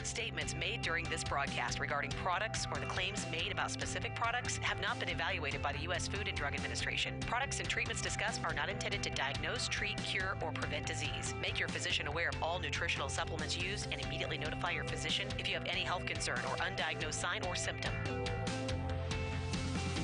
Statements made during this broadcast regarding products or the claims made about specific products have not been evaluated by the U.S. Food and Drug Administration. Products and treatments discussed are not intended to diagnose, treat, cure, or prevent disease. Make your physician aware of all nutritional supplements used and immediately notify your physician if you have any health concern or undiagnosed sign or symptom.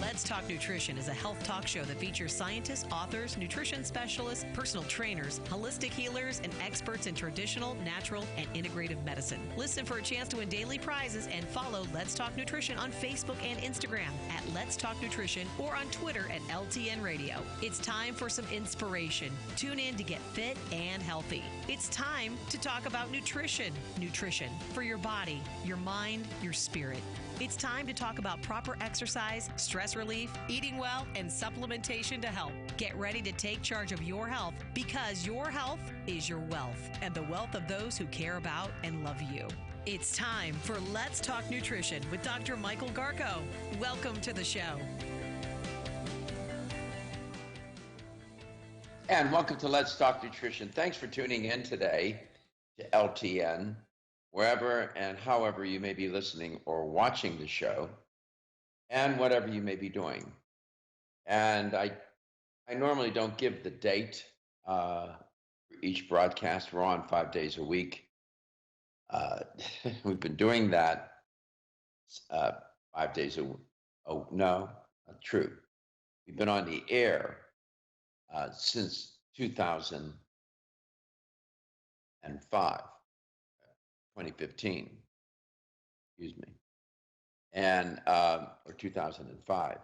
Let's Talk Nutrition is a health talk show that features scientists, authors, nutrition specialists, personal trainers, holistic healers, and experts in traditional, natural, and integrative medicine. Listen for a chance to win daily prizes and follow Let's Talk Nutrition on Facebook and Instagram at Let's Talk Nutrition or on Twitter at LTN Radio. It's time for some inspiration. Tune in to get fit and healthy. It's time to talk about nutrition. Nutrition for your body, your mind, your spirit. It's time to talk about proper exercise, stress relief, eating well, and supplementation to help. Get ready to take charge of your health because your health is your wealth and the wealth of those who care about and love you. It's time for Let's Talk Nutrition with Dr. Michael Garko. Welcome to the show. And welcome to Let's Talk Nutrition. Thanks for tuning in today to LTN. Wherever and however you may be listening or watching the show, and whatever you may be doing. And I normally don't give the date for each broadcast. We're on 5 days a week. We've been doing that 5 days a week. Oh, no, not true. We've been on the air since 2005. 2015, excuse me, and or 2005,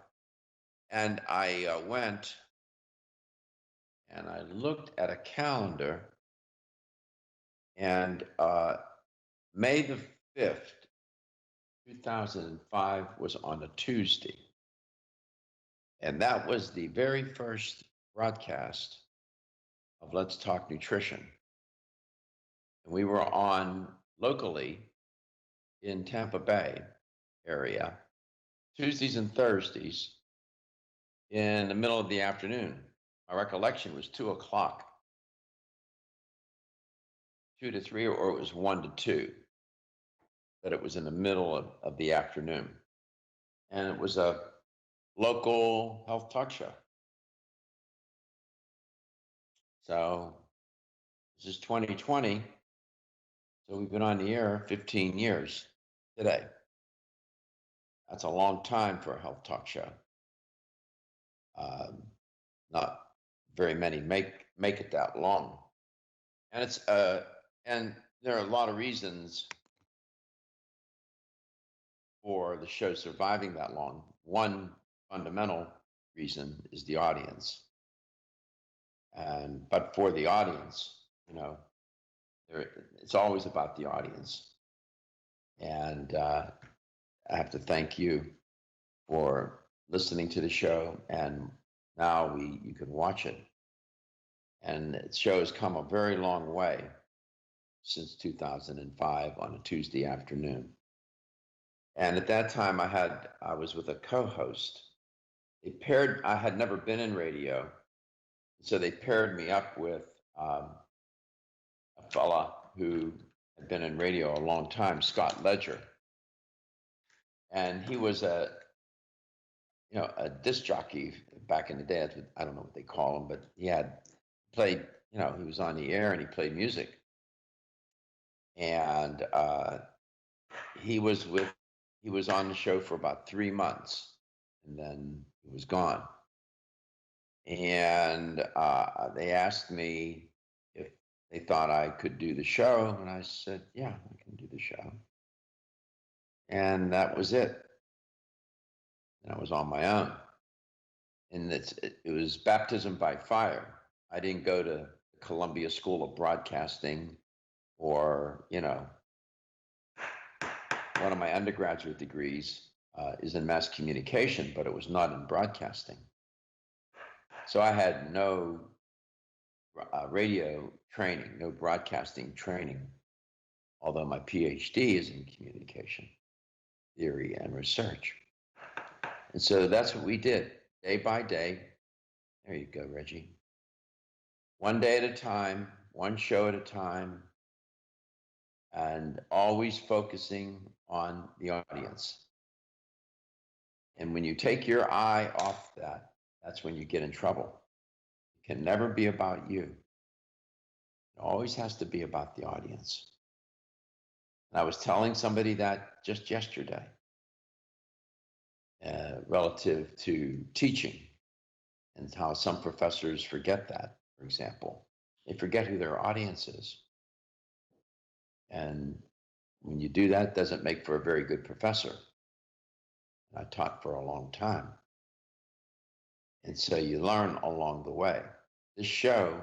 and I went and I looked at a calendar, and May the 5th, 2005 was on a Tuesday, and that was the very first broadcast of Let's Talk Nutrition, and we were on locally in Tampa Bay area, Tuesdays and Thursdays in the middle of the afternoon. My recollection was 2 o'clock, 2 to 3, or it was 1 to 2, but it was in the middle of the afternoon. And it was a local health talk show. So this is 2020. So we've been on the air 15 years today. That's a long time for a health talk show. Not very many make it that long, and it's and there are a lot of reasons for the show surviving that long. One fundamental reason is the audience, but for the audience, it's always about the audience. And I have to thank you for listening to the show. And now you can watch it. And the show has come a very long way since 2005 on a Tuesday afternoon. And at that time, I was with a co-host. I had never been in radio. So they paired me up with a fella who had been in radio a long time, Scott Ledger. And he was a disc jockey back in the day. I don't know what they call him, but he had played, he was on the air and he played music. And he was on the show for about 3 months, and then he was gone. And they asked me if they thought I could do the show, and I said, yeah, I can do the show. And that was it. And I was on my own. And it was baptism by fire. I didn't go to the Columbia School of Broadcasting or, one of my undergraduate degrees is in mass communication, but it was not in broadcasting. So I had no radio training, no broadcasting training, although my PhD is in communication theory and research. And so that's what we did, day by day. There you go, Reggie. One day at a time, one show at a time. and always focusing on the audience. And when you take your eye off that, that's when you get in trouble. It can never be about you. It always has to be about the audience. And I was telling somebody that just yesterday, relative to teaching and how some professors forget that, for example. They forget who their audience is. And when you do that, it doesn't make for a very good professor. I taught for a long time. And so you learn along the way. This show,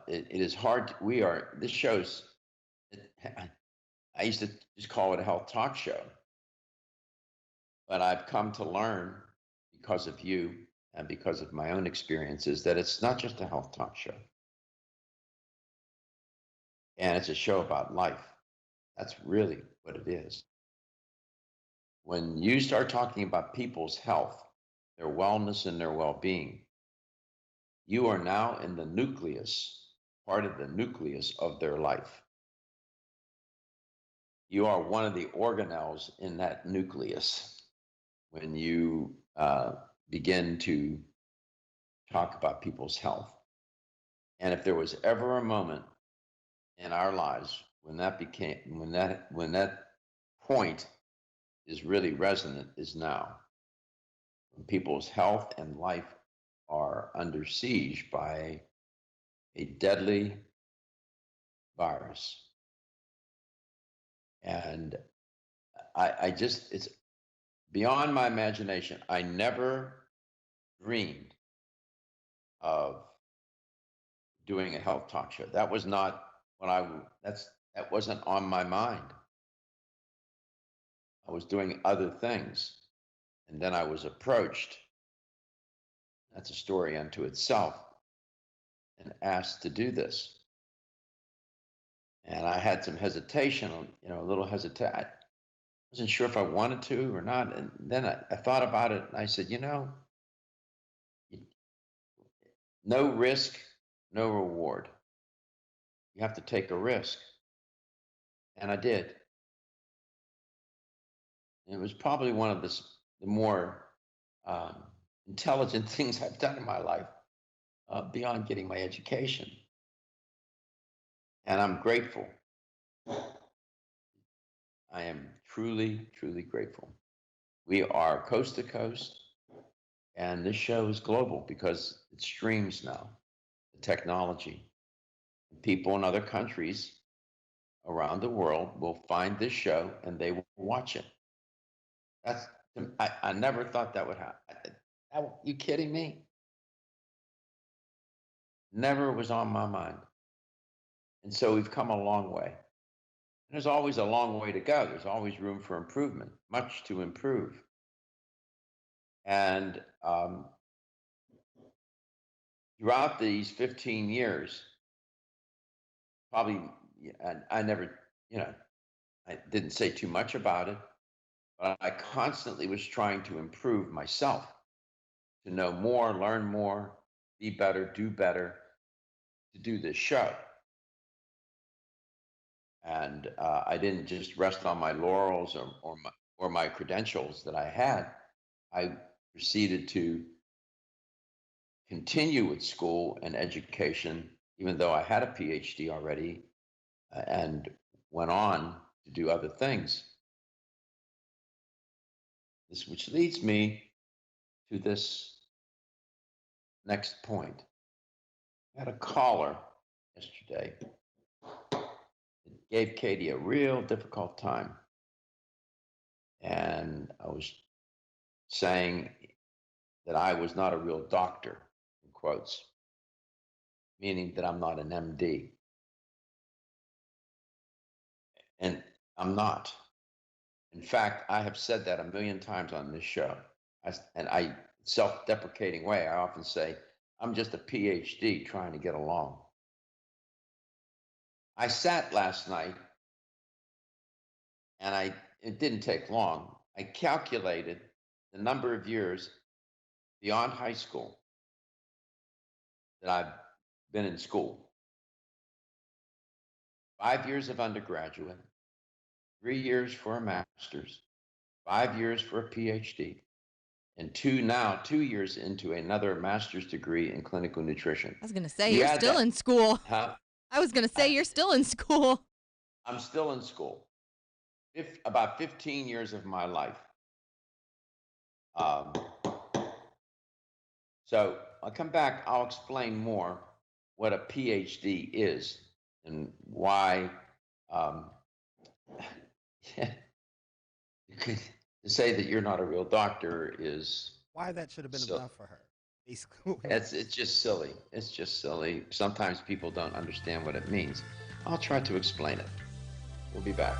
it is hard. This show's, I used to just call it a health talk show. But I've come to learn because of you and because of my own experiences that it's not just a health talk show. And it's a show about life. That's really what it is. When you start talking about people's health, their wellness, and their well being, you are now in the nucleus, part of the nucleus of their life. You are one of the organelles in that nucleus when you begin to talk about people's health. And if there was ever a moment in our lives when that point is really resonant, is now, when people's health and life are under siege by a deadly virus. And it's beyond my imagination. I never dreamed of doing a health talk show. That was not that wasn't on my mind. I was doing other things. And then I was approached. That's a story unto itself. And asked to do this. And I had some hesitation, a little hesitation. I wasn't sure if I wanted to or not. And then I thought about it and I said, no risk, no reward. You have to take a risk. And I did. And it was probably one of the more intelligent things I've done in my life, beyond getting my education. And I'm grateful. I am truly, truly grateful. We are coast to coast, and this show is global because it streams now, the technology. People in other countries around the world will find this show and they will watch it. I never thought that would happen. You kidding me? Never was on my mind. And so we've come a long way. And there's always a long way to go. There's always room for improvement, much to improve. And throughout these 15 years, probably, I never, I didn't say too much about it, but I constantly was trying to improve myself, to know more, learn more, be better, do better, to do this show. And I didn't just rest on my laurels or my credentials that I had. I proceeded to continue with school and education, even though I had a PhD already, and went on to do other things. Which leads me to this next point. I had a caller yesterday. It gave Katie a real difficult time. And I was saying that I was not a real doctor, in quotes, meaning that I'm not an MD. And I'm not. In fact, I have said that a million times on this show. I self-deprecating way, I often say, I'm just a PhD trying to get along. I sat last night and it didn't take long. I calculated the number of years beyond high school that I've been in school. 5 years of undergraduate, 3 years for a master's, 5 years for a PhD, and 2 years into another master's degree in clinical nutrition. I was going to say, you're still in school. Huh? I was going to say, you're still in school. I'm still in school. About 15 years of my life. So I'll come back. I'll explain more what a PhD is and why. To say that you're not a real doctor is why that should have been enough for her. Basically, it's just silly. It's just silly. Sometimes people don't understand what it means. I'll try to explain it. We'll be back.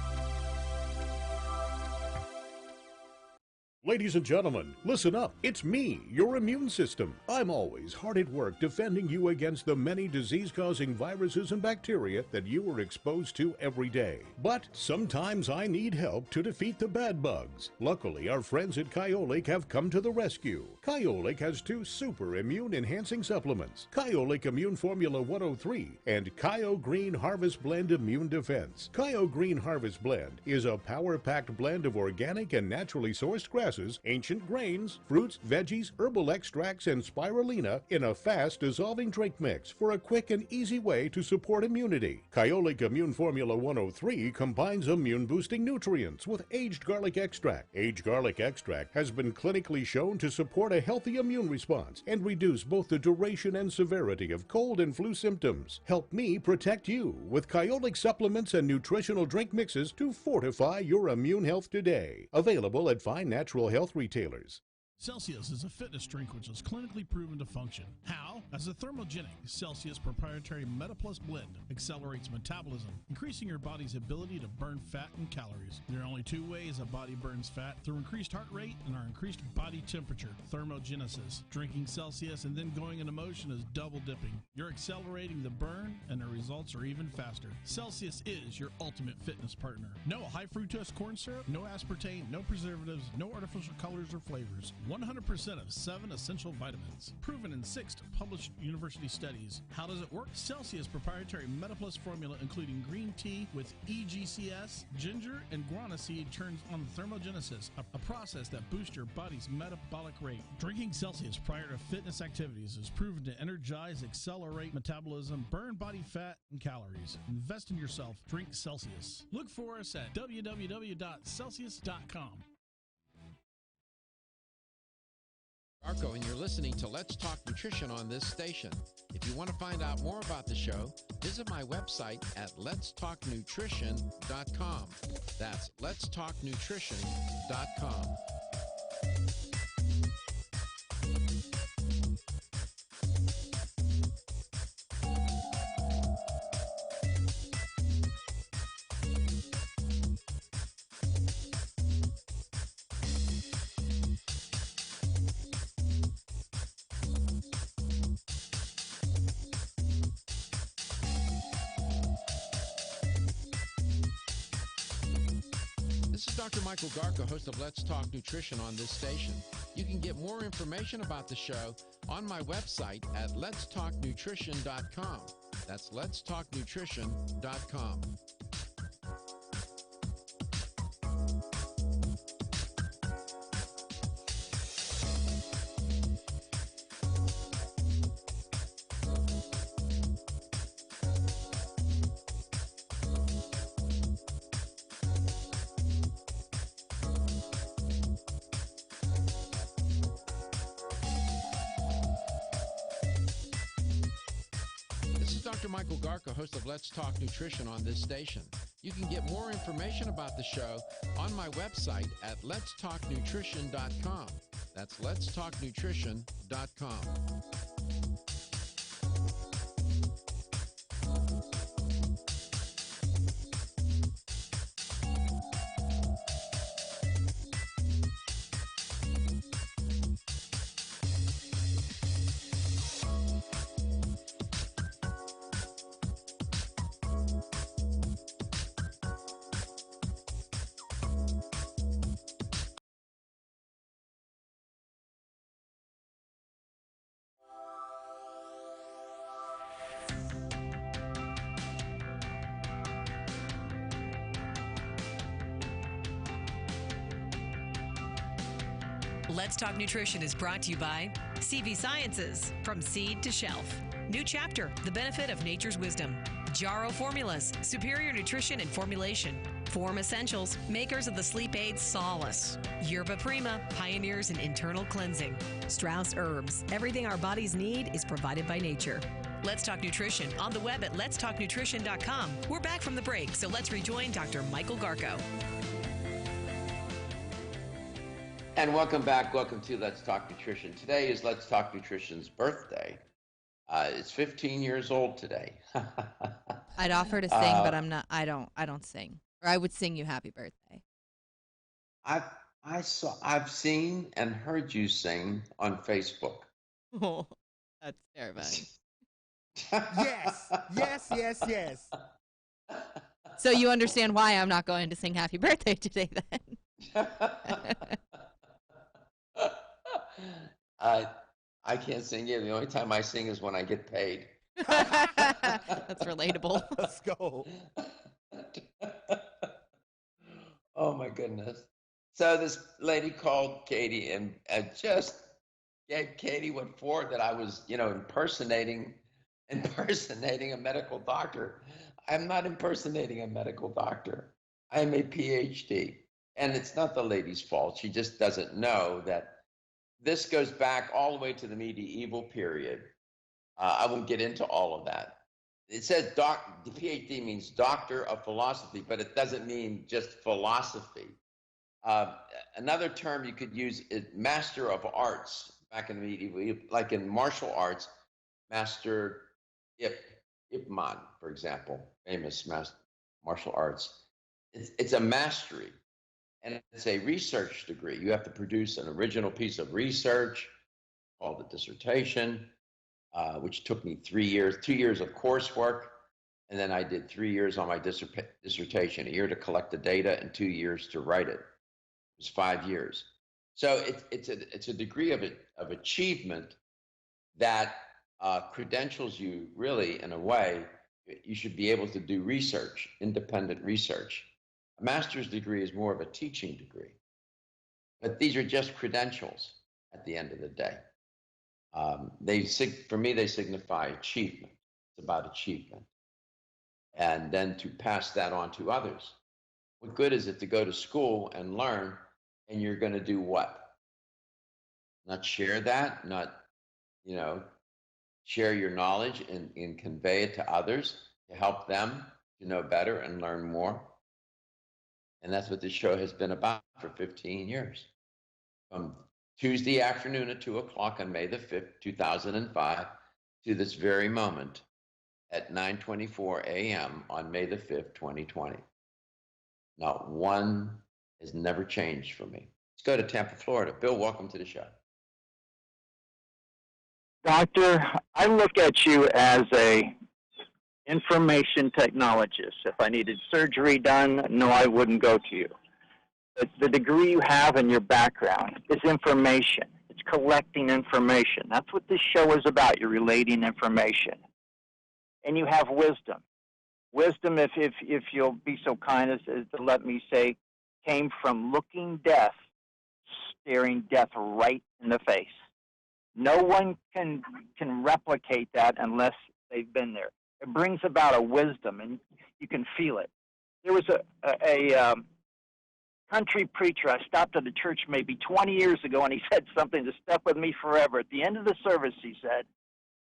Ladies and gentlemen, listen up. It's me, your immune system. I'm always hard at work defending you against the many disease-causing viruses and bacteria that you are exposed to every day. But sometimes I need help to defeat the bad bugs. Luckily, our friends at Kyolic have come to the rescue. Kyolic has 2 super immune-enhancing supplements, Kyolic Immune Formula 103 and Kyo Green Harvest Blend Immune Defense. Kyo Green Harvest Blend is a power-packed blend of organic and naturally sourced grasses, ancient grains, fruits, veggies, herbal extracts, and spirulina in a fast-dissolving drink mix for a quick and easy way to support immunity. Kyolic Immune Formula 103 combines immune-boosting nutrients with aged garlic extract. Aged garlic extract has been clinically shown to support a healthy immune response and reduce both the duration and severity of cold and flu symptoms. Help me protect you with Kyolic supplements and nutritional drink mixes to fortify your immune health today. Available at fine natural health retailers. Celsius is a fitness drink which is clinically proven to function. How? As a thermogenic, Celsius proprietary MetaPlus blend accelerates metabolism, increasing your body's ability to burn fat and calories. There are only 2 ways a body burns fat: through increased heart rate and our increased body temperature, thermogenesis. Drinking Celsius and then going into motion is double dipping. You're accelerating the burn and the results are even faster. Celsius is your ultimate fitness partner. No high fructose corn syrup, no aspartame, no preservatives, no artificial colors or flavors. 100% of 7 essential vitamins. Proven in 6 published university studies. How does it work? Celsius proprietary MetaPlus formula, including green tea with EGCS, ginger, and guarana seed, turns on thermogenesis, a process that boosts your body's metabolic rate. Drinking Celsius prior to fitness activities is proven to energize, accelerate metabolism, burn body fat and calories. Invest in yourself. Drink Celsius. Look for us at www.celsius.com. Arco, and you're listening to Let's Talk Nutrition on this station. If you want to find out more about the show, visit my website at letstalknutrition.com. That's letstalknutrition.com. This is Dr. Michael Garka, host of Let's Talk Nutrition on this station. You can get more information about the show on my website at letstalknutrition.com. That's letstalknutrition.com. Dr. Michael Garka, host of Let's Talk Nutrition on this station. You can get more information about the show on my website at letstalknutrition.com. That's letstalknutrition.com. Let's Talk Nutrition is brought to you by CV Sciences, from seed to shelf. New chapter, the benefit of nature's wisdom. Jarrow Formulas, superior nutrition and formulation. Form Essentials, makers of the sleep aid Solace. Yerba Prima, pioneers in internal cleansing. Strauss Herbs, everything our bodies need is provided by nature. Let's Talk Nutrition on the web at letstalknutrition.com. We're back from the break, so let's rejoin Dr. Michael Garko. And welcome back. Welcome to Let's Talk Nutrition. Today is Let's Talk Nutrition's birthday. It's 15 years old today. I'd offer to sing, but I'm not. I don't sing. Or I would sing you happy birthday. I've seen and heard you sing on Facebook. Oh, that's terrifying. Yes. So you understand why I'm not going to sing happy birthday today then. I can't sing either. The only time I sing is when I get paid. That's relatable. Let's go. Oh my goodness. So this lady called Katie and just gave Katie what for, that I was, impersonating a medical doctor. I'm not impersonating a medical doctor. I am a PhD. And it's not the lady's fault. She just doesn't know that this goes back all the way to the medieval period. I won't get into all of that. It says the PhD means doctor of philosophy, but it doesn't mean just philosophy. Another term you could use is master of arts. Back in the medieval, like in martial arts, Master Ip Man, for example, famous martial arts. It's a mastery. And it's a research degree. You have to produce an original piece of research called a dissertation, which took me 3 years, 2 years of coursework. And then I did 3 years on my dissertation, a year to collect the data and 2 years to write it. It was 5 years. So it's a degree of achievement that credentials you really, in a way, you should be able to do research, independent research. A master's degree is more of a teaching degree. But these are just credentials at the end of the day. For me, they signify achievement. It's about achievement. And then to pass that on to others. What good is it to go to school and learn, and you're going to do what? Not share that, not, share your knowledge and convey it to others to help them to know better and learn more. And that's what this show has been about for 15 years. From Tuesday afternoon at 2 o'clock on May the 5th, 2005, to this very moment at 9:24 a.m. on May the 5th, 2020. Not one has never changed for me. Let's go to Tampa, Florida. Bill, welcome to the show. Doctor, I look at you as a information technologist. If I needed surgery done, no, I wouldn't go to you. But the degree you have in your background is information. It's collecting information. That's what this show is about. You're relating information. And you have wisdom. Wisdom, if you'll be so kind as to let me say, came from looking death, staring death right in the face. No one can replicate that unless they've been there. It brings about a wisdom, and you can feel it. There was a country preacher. I stopped at a church maybe 20 years ago, and he said something that stuck with me forever. At the end of the service, he said,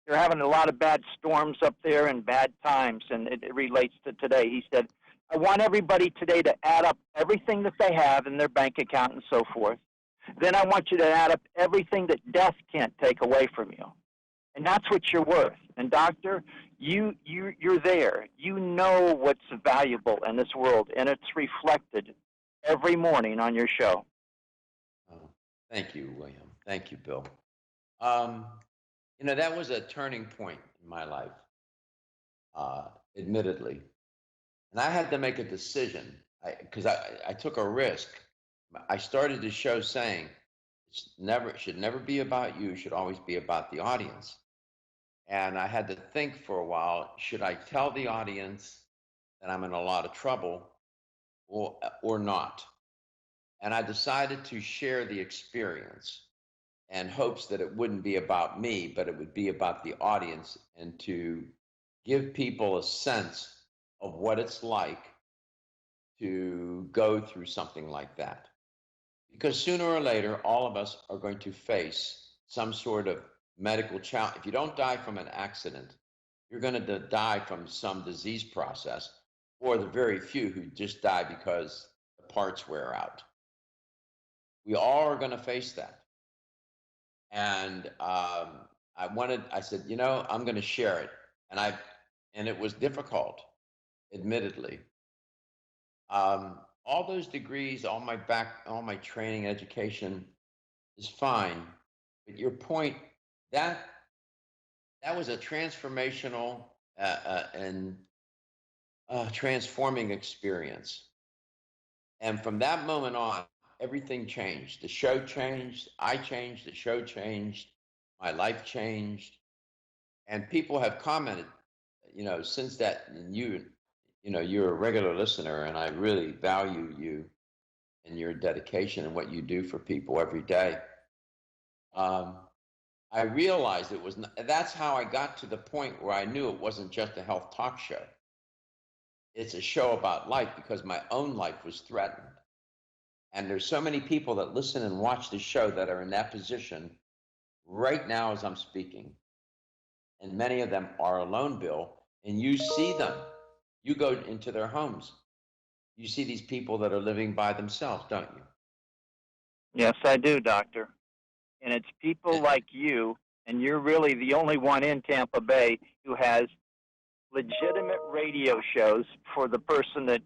they're having a lot of bad storms up there and bad times, and it relates to today. He said, I want everybody today to add up everything that they have in their bank account and so forth. Then I want you to add up everything that death can't take away from you. And that's what you're worth. And doctor, you're there. You know what's valuable in this world, and it's reflected every morning on your show. Oh, thank you, William. Thank you, Bill. That was a turning point in my life, admittedly. And I had to make a decision because I took a risk. I started the show saying it should never be about you. It should always be about the audience. And I had to think for a while, should I tell the audience that I'm in a lot of trouble or not? And I decided to share the experience and hopes that it wouldn't be about me, but it would be about the audience, and to give people a sense of what it's like to go through something like that. Because sooner or later, all of us are going to face some sort of medical challenge. If you don't die from an accident, you're going to die from some disease process, or the very few who just die because the parts wear out. We all are going to face that. And I said, I'm going to share it. And it was difficult, admittedly. All those degrees, all my training, education is fine. But your point, that was a transformational and transforming experience. And from that moment on, everything changed. The show changed. I changed. The show changed. My life changed. And people have commented, since that. And you're a regular listener, and I really value you and your dedication and what you do for people every day. I realized that's how I got to the point where I knew it wasn't just a health talk show. It's a show about life, because my own life was threatened. And there's so many people that listen and watch the show that are in that position right now as I'm speaking. And many of them are alone, Bill, and you see them. You go into their homes. You see these people that are living by themselves, don't you? Yes, I do, Doctor. And it's people like you, and you're really the only one in Tampa Bay who has legitimate radio shows. For the person that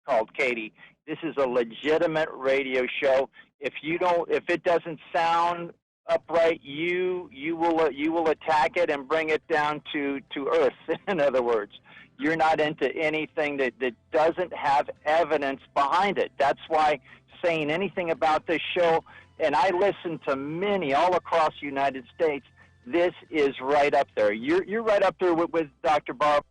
called Katie, this is a legitimate radio show. If it doesn't sound upright, you will attack it and bring it down to earth. In other words, you're not into anything that doesn't have evidence behind it. That's why saying anything about this show, and I listen to many all across the United States, this is right up there. You're right up there with Dr. Barb.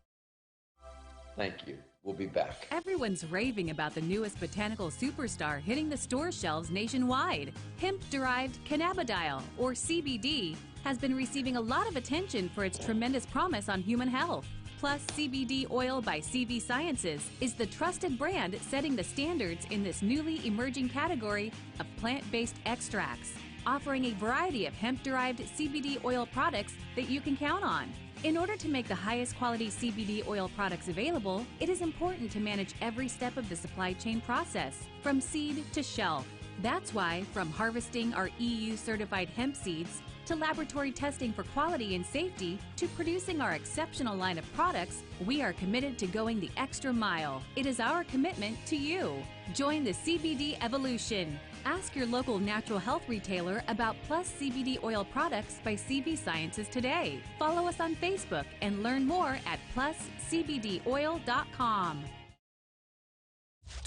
Thank you. We'll be back. Everyone's raving about the newest botanical superstar hitting the store shelves nationwide. Hemp-derived cannabidiol, or CBD, has been receiving a lot of attention for its tremendous promise on human health. Plus, CBD Oil by CV Sciences is the trusted brand setting the standards in this newly emerging category of plant-based extracts, offering a variety of hemp-derived CBD oil products that you can count on. In order to make the highest quality CBD oil products available, it is important to manage every step of the supply chain process, from seed to shelf. That's why, from harvesting our EU-certified hemp seeds, to laboratory testing for quality and safety, to producing our exceptional line of products, we are committed to going the extra mile. It is our commitment to you. Join the CBD evolution. Ask your local natural health retailer about Plus CBD oil products by CV Sciences today. Follow us on Facebook and learn more at pluscbdoil.com.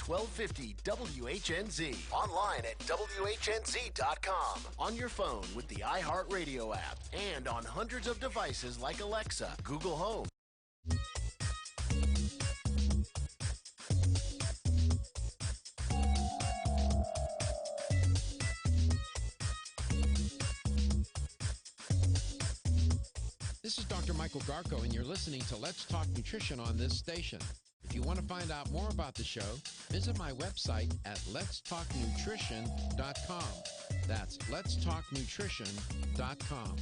1250 WHNZ. Online at WHNZ.com. On your phone with the iHeartRadio app. And on hundreds of devices like Alexa, Google Home. This is Dr. Michael Garko, and you're listening to Let's Talk Nutrition on this station. If you want to find out more about the show, visit my website at letstalknutrition.com. That's letstalknutrition.com.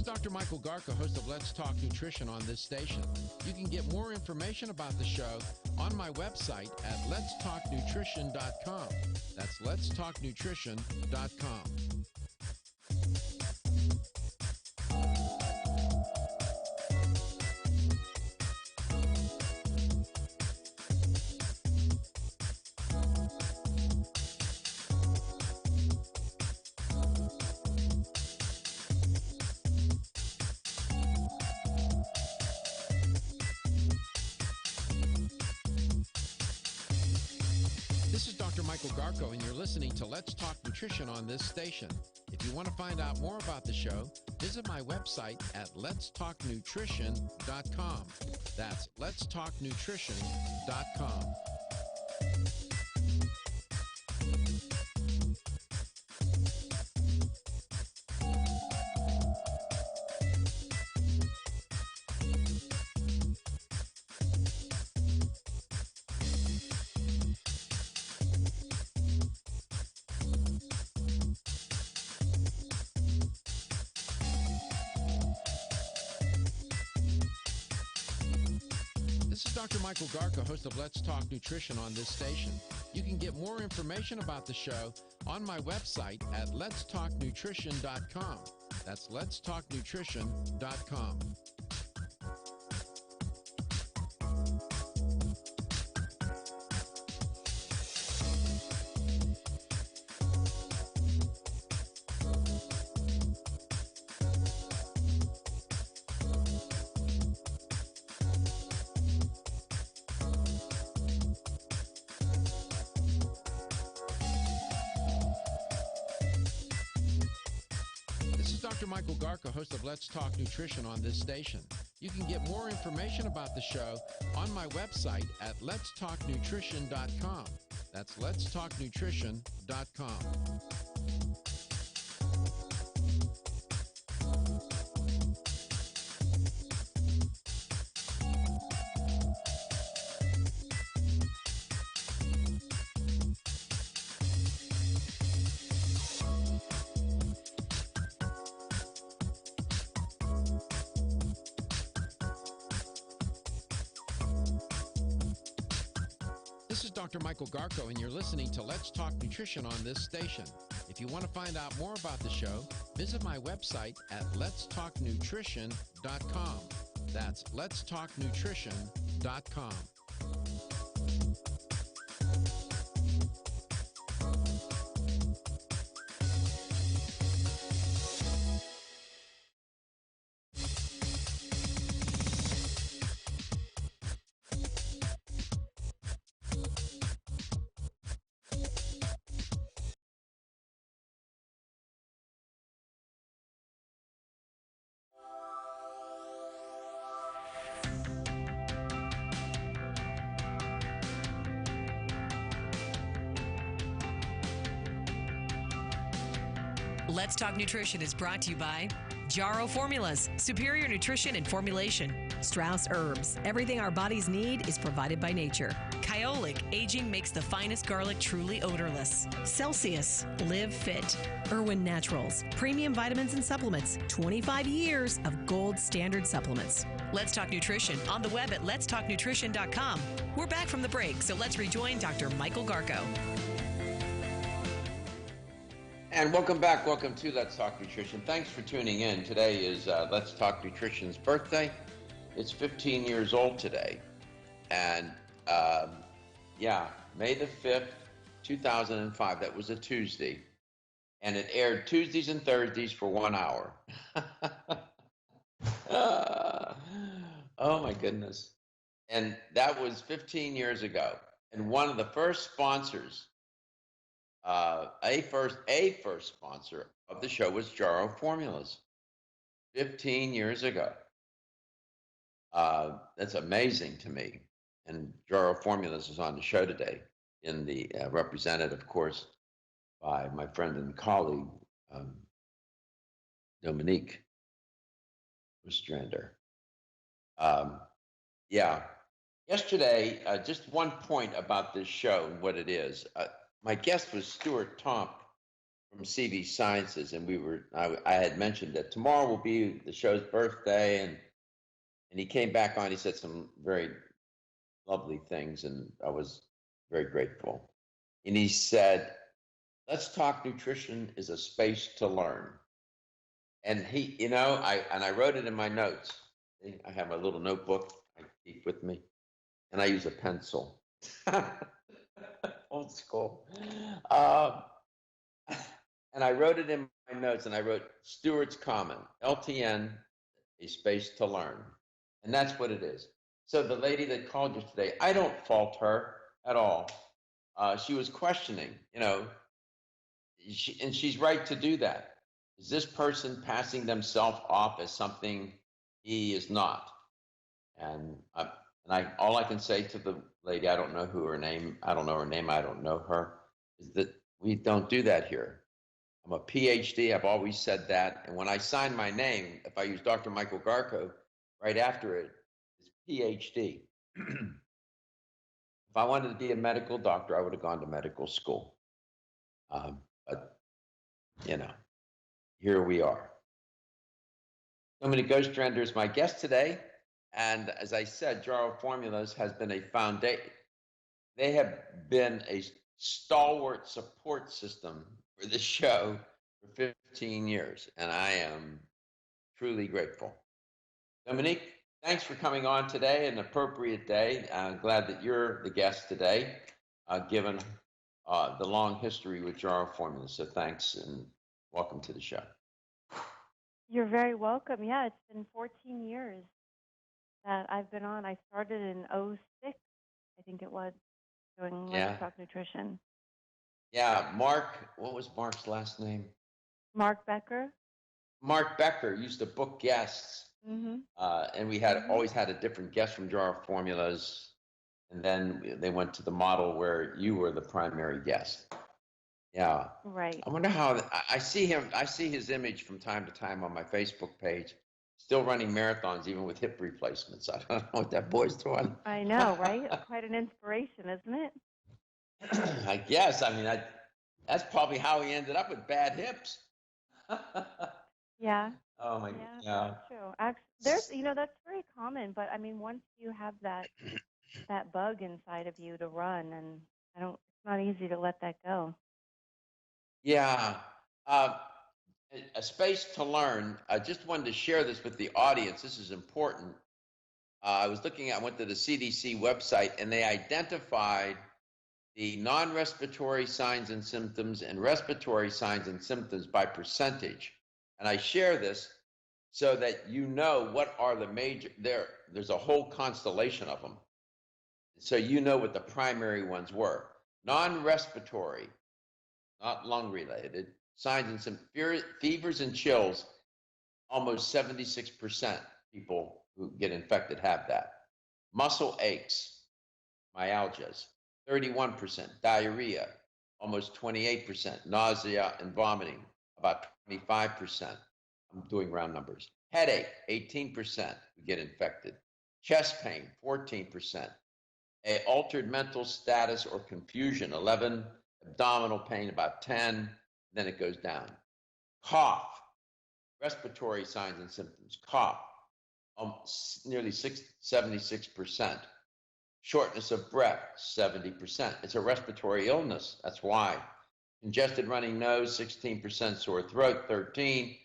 Dr. Michael Garko, host of Let's Talk Nutrition on this station. You can get more information about the show on my website at letstalknutrition.com. That's letstalknutrition.com. This is Dr. Michael Garko, and you're listening to Let's Talk Nutrition on this station. If you want to find out more about the show, visit my website at letstalknutrition.com. That's letstalknutrition.com. This is Dr. Michael Garko, host of Let's Talk Nutrition on this station. You can get more information about the show on my website at letstalknutrition.com. That's letstalknutrition.com. This is Dr. Michael Garko, host of Let's Talk Nutrition on this station. You can get more information about the show on my website at letstalknutrition.com. That's letstalknutrition.com. This is Dr. Michael Garko, and you're listening to Let's Talk Nutrition on this station. If you want to find out more about the show, visit my website at letstalknutrition.com. That's letstalknutrition.com. Let's Talk Nutrition is brought to you by Jarrow Formulas, superior nutrition and formulation. Strauss Herbs, everything our bodies need is provided by nature. Kyolic, aging makes the finest garlic truly odorless. Celsius, live fit. Irwin Naturals, premium vitamins and supplements. 25 years of gold standard supplements. Let's Talk Nutrition on the web at letstalknutrition.com. We're back from the break, so let's rejoin Dr. Michael Garko. And welcome back. Welcome to Let's Talk Nutrition. Thanks for tuning in. Today is Let's Talk Nutrition's birthday. It's 15 years old today. And May the 5th, 2005. That was a Tuesday. And it aired Tuesdays and Thursdays for 1 hour. Oh my goodness. And that was 15 years ago. And one of the first sponsors, a first sponsor of the show was Jarrow Formulas 15 years ago. That's amazing to me. And Jarrow Formulas is on the show today, in the represented, of course, by my friend and colleague, Dominique Ostrander. Yesterday, just one point about this show and what it is. My guest was Stuart Tomp from CV Sciences, and I had mentioned that tomorrow will be the show's birthday, and he came back on. He said some very lovely things, and I was very grateful. And he said, "Let's Talk Nutrition is a space to learn." And I wrote it in my notes. I have a little notebook I keep with me, and I use a pencil. Old school. And I wrote it in my notes, and I wrote Stuart's comment, LTN, a space to learn. And that's what it is. So the lady that called you today, I don't fault her at all. she was questioning, and she's right to do that. Is this person passing themselves off as something he is not? And all I can say to the lady, I don't know her name, I don't know her, is that we don't do that here. I'm a PhD. I've always said that. And when I sign my name, if I use Dr. Michael Garko, right after it is PhD. If I wanted to be a medical doctor, I would have gone to medical school. But, here we are. Dominic Ostrander is my guest today. And as I said, Jarrow Formulas has been a foundation. They have been a stalwart support system for the show for 15 years. And I am truly grateful. Dominique, thanks for coming on today, an appropriate day. I'm glad that you're the guest today, given the long history with Jarrow Formulas. So thanks and welcome to the show. You're very welcome. Yeah, it's been 14 years that I've been on. I started in '06, I think it was, doing Let's Talk Nutrition. Yeah, Mark, what was Mark's last name? Mark Becker. Mark Becker used to book guests. Mm-hmm. And we had always had a different guest from Jarrow Formulas. And then they went to the model where you were the primary guest. Yeah. Right. I wonder how I see him. I see his image from time to time on my Facebook page, still running marathons, even with hip replacements. I don't know what that boy's doing. I know, right? Quite an inspiration, isn't it? I guess. I mean, that's probably how he ended up with bad hips. Yeah. Oh my. Yeah. That's true. Actually, that's very common. But I mean, once you have that bug inside of you to run, and it's not easy to let that go. Yeah. A space to learn. I just wanted to share this with the audience. This is important. I went to the CDC website, and they identified the non-respiratory signs and symptoms and respiratory signs and symptoms by percentage. And I share this so that you know what are the major, there's a whole constellation of them. So you know what the primary ones were. Non-respiratory, not lung-related, signs and symptoms, fevers and chills, almost 76% people who get infected have that. Muscle aches, myalgias, 31%. Diarrhea, almost 28%. Nausea and vomiting, about 25%. I'm doing round numbers. Headache, 18% who get infected. Chest pain, 14%. Altered mental status or confusion, 11. Abdominal pain, about 10. Then it goes down. Cough, respiratory signs and symptoms. Cough, nearly 76%. Shortness of breath, 70%. It's a respiratory illness. That's why. Congested running nose, 16%. Sore throat, 13%.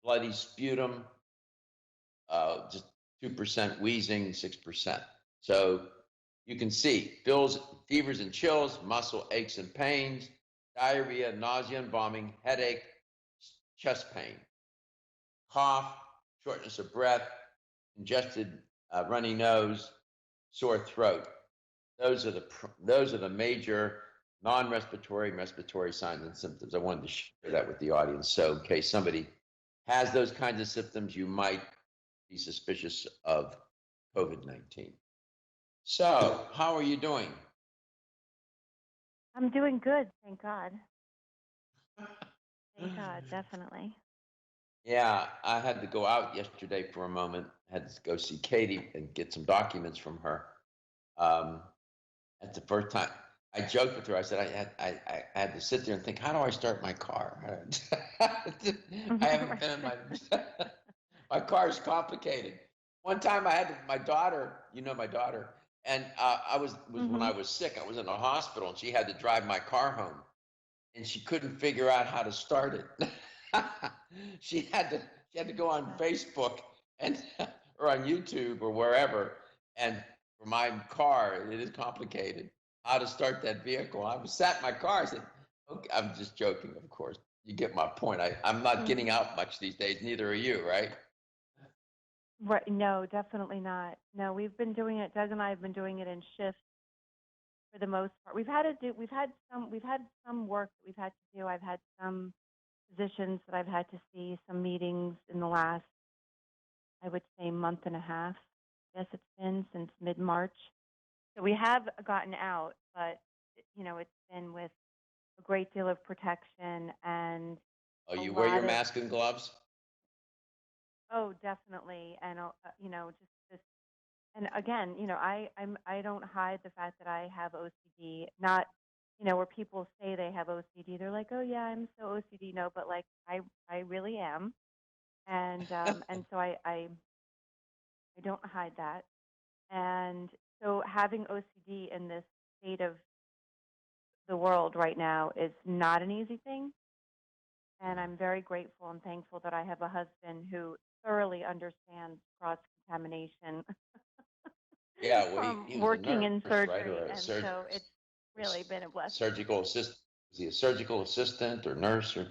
Bloody sputum, just 2%. Wheezing, 6%. So you can see fevers and chills, muscle aches and pains, diarrhea, nausea and vomiting, headache, chest pain, cough, shortness of breath, congested runny nose, sore throat. Those are the major non-respiratory, respiratory signs and symptoms. I wanted to share that with the audience. So in case somebody has those kinds of symptoms, you might be suspicious of COVID-19. So how are you doing? I'm doing good, thank God. Thank God, definitely. Yeah, I had to go out yesterday for a moment. I had to go see Katie and get some documents from her. That's the first time. I joked with her. I said I had to sit there and think, how do I start my car? I haven't been in my car is complicated. One time I had my daughter, my daughter, and I was when I was sick. I was in a hospital, and she had to drive my car home, and she couldn't figure out how to start it. She had to go on Facebook or on YouTube or wherever, and for my car, it is complicated how to start that vehicle. I was sat in my car. I said, okay, I'm just joking, of course. You get my point. I'm not getting out much these days. Neither are you, right? Right. No, definitely not. No, we've been doing it. Doug and I have been doing it in shifts. for the most part. We've had some work that we've had to do. I've had some physicians that I've had to see, some meetings in the last, I would say, month and a half. Yes, it's been since mid-March. So we have gotten out, but it's been with a great deal of protection and. Oh, you wear your mask and gloves? Oh, definitely, and just and again, I don't hide the fact that I have OCD. Not, where people say they have OCD, they're like, oh yeah, I'm so OCD. No, but like I really am, and and so I don't hide that, and so having OCD in this state of the world right now is not an easy thing. And I'm very grateful and thankful that I have a husband who thoroughly understands cross-contamination. Yeah, well, he was working a nurse, in surgery, right? Or a so it's really been a blessing. Surgical assistant. Was he a surgical assistant or nurse, or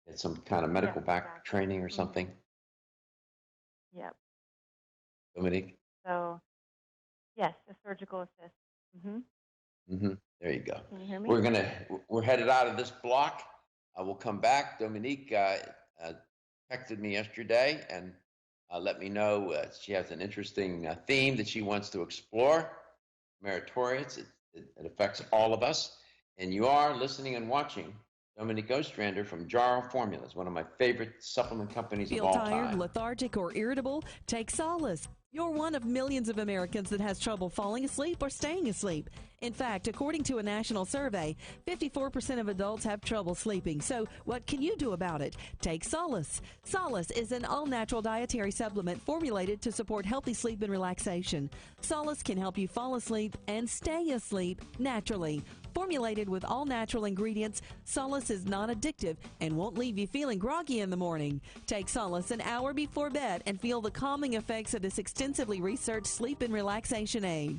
had some kind of medical training or something? Yep. Dominique? So, yes, a surgical assist. There you go. Can you hear me? We're headed out of this block. We'll come back. Dominique texted me yesterday and let me know she has an interesting theme that she wants to explore. Meritorious. It affects all of us. And you are listening and watching Dominique Ostrander from Jarrow Formulas, one of my favorite supplement companies of all time. Feel tired, lethargic, or irritable? Take Solace. You're one of millions of Americans that has trouble falling asleep or staying asleep. In fact, according to a national survey, 54% of adults have trouble sleeping. So what can you do about it? Take Solace. Solace is an all-natural dietary supplement formulated to support healthy sleep and relaxation. Solace can help you fall asleep and stay asleep naturally. Formulated with all-natural ingredients, Solace is non-addictive and won't leave you feeling groggy in the morning. Take Solace an hour before bed and feel the calming effects of this extensively researched sleep and relaxation aid.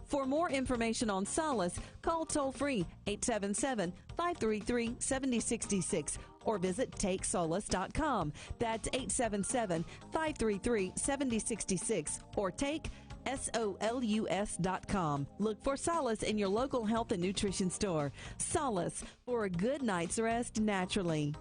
For more information on Solace, call toll-free 877-533-7066 or visit TakeSolace.com. That's 877-533-7066 or take SOLUS.com. Look for Solace in your local health and nutrition store. Solace, for a good night's rest naturally.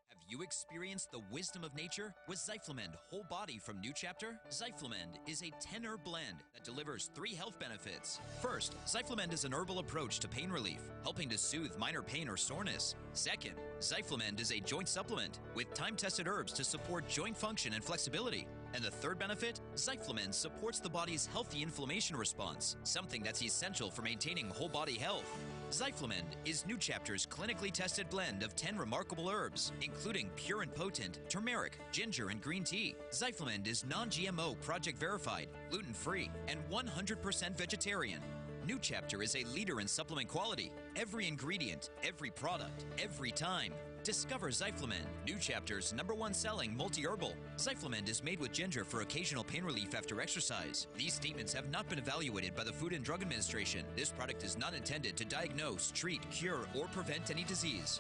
Have you experienced the wisdom of nature with Zyflamend Whole Body from New Chapter? Zyflamend is a 10-herb blend that delivers 3 health benefits. First, Zyflamend is an herbal approach to pain relief, helping to soothe minor pain or soreness. Second, Zyflamend is a joint supplement with time-tested herbs to support joint function and flexibility. And the third benefit, Zyflamend supports the body's healthy inflammation response, something that's essential for maintaining whole body health. Zyflamend is New Chapter's clinically tested blend of 10 remarkable herbs, including pure and potent turmeric, ginger, and green tea. Zyflamend is non-GMO, project verified, gluten-free, and 100% vegetarian. New Chapter is a leader in supplement quality. Every ingredient, every product, every time. Discover Zyflamend, New Chapter's #1 selling multi-herbal. Zyflamend is made with ginger for occasional pain relief after exercise. These statements have not been evaluated by the Food and Drug Administration. This product is not intended to diagnose, treat, cure, or prevent any disease.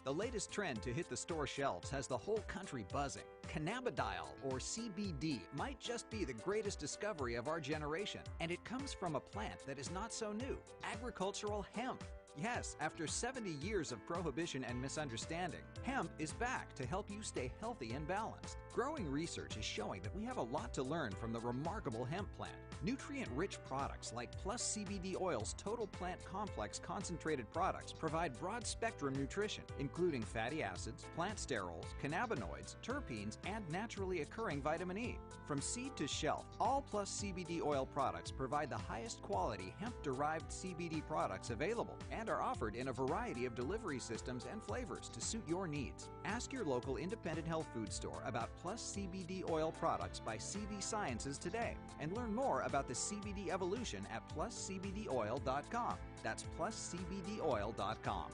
The latest trend to hit the store shelves has the whole country buzzing. Cannabidiol, or CBD, might just be the greatest discovery of our generation. And it comes from a plant that is not so new, agricultural hemp. Yes, after 70 years of prohibition and misunderstanding, hemp is back to help you stay healthy and balanced. Growing research is showing that we have a lot to learn from the remarkable hemp plant. Nutrient-rich products like Plus CBD Oil's Total Plant Complex concentrated products provide broad-spectrum nutrition, including fatty acids, plant sterols, cannabinoids, terpenes, and naturally occurring vitamin E. From seed to shelf, all Plus CBD Oil products provide the highest quality hemp-derived CBD products available and are offered in a variety of delivery systems and flavors to suit your needs. Ask your local independent health food store about Plus CBD Oil products by CV Sciences today and learn more about the CBD evolution at pluscbdoil.com. That's pluscbdoil.com.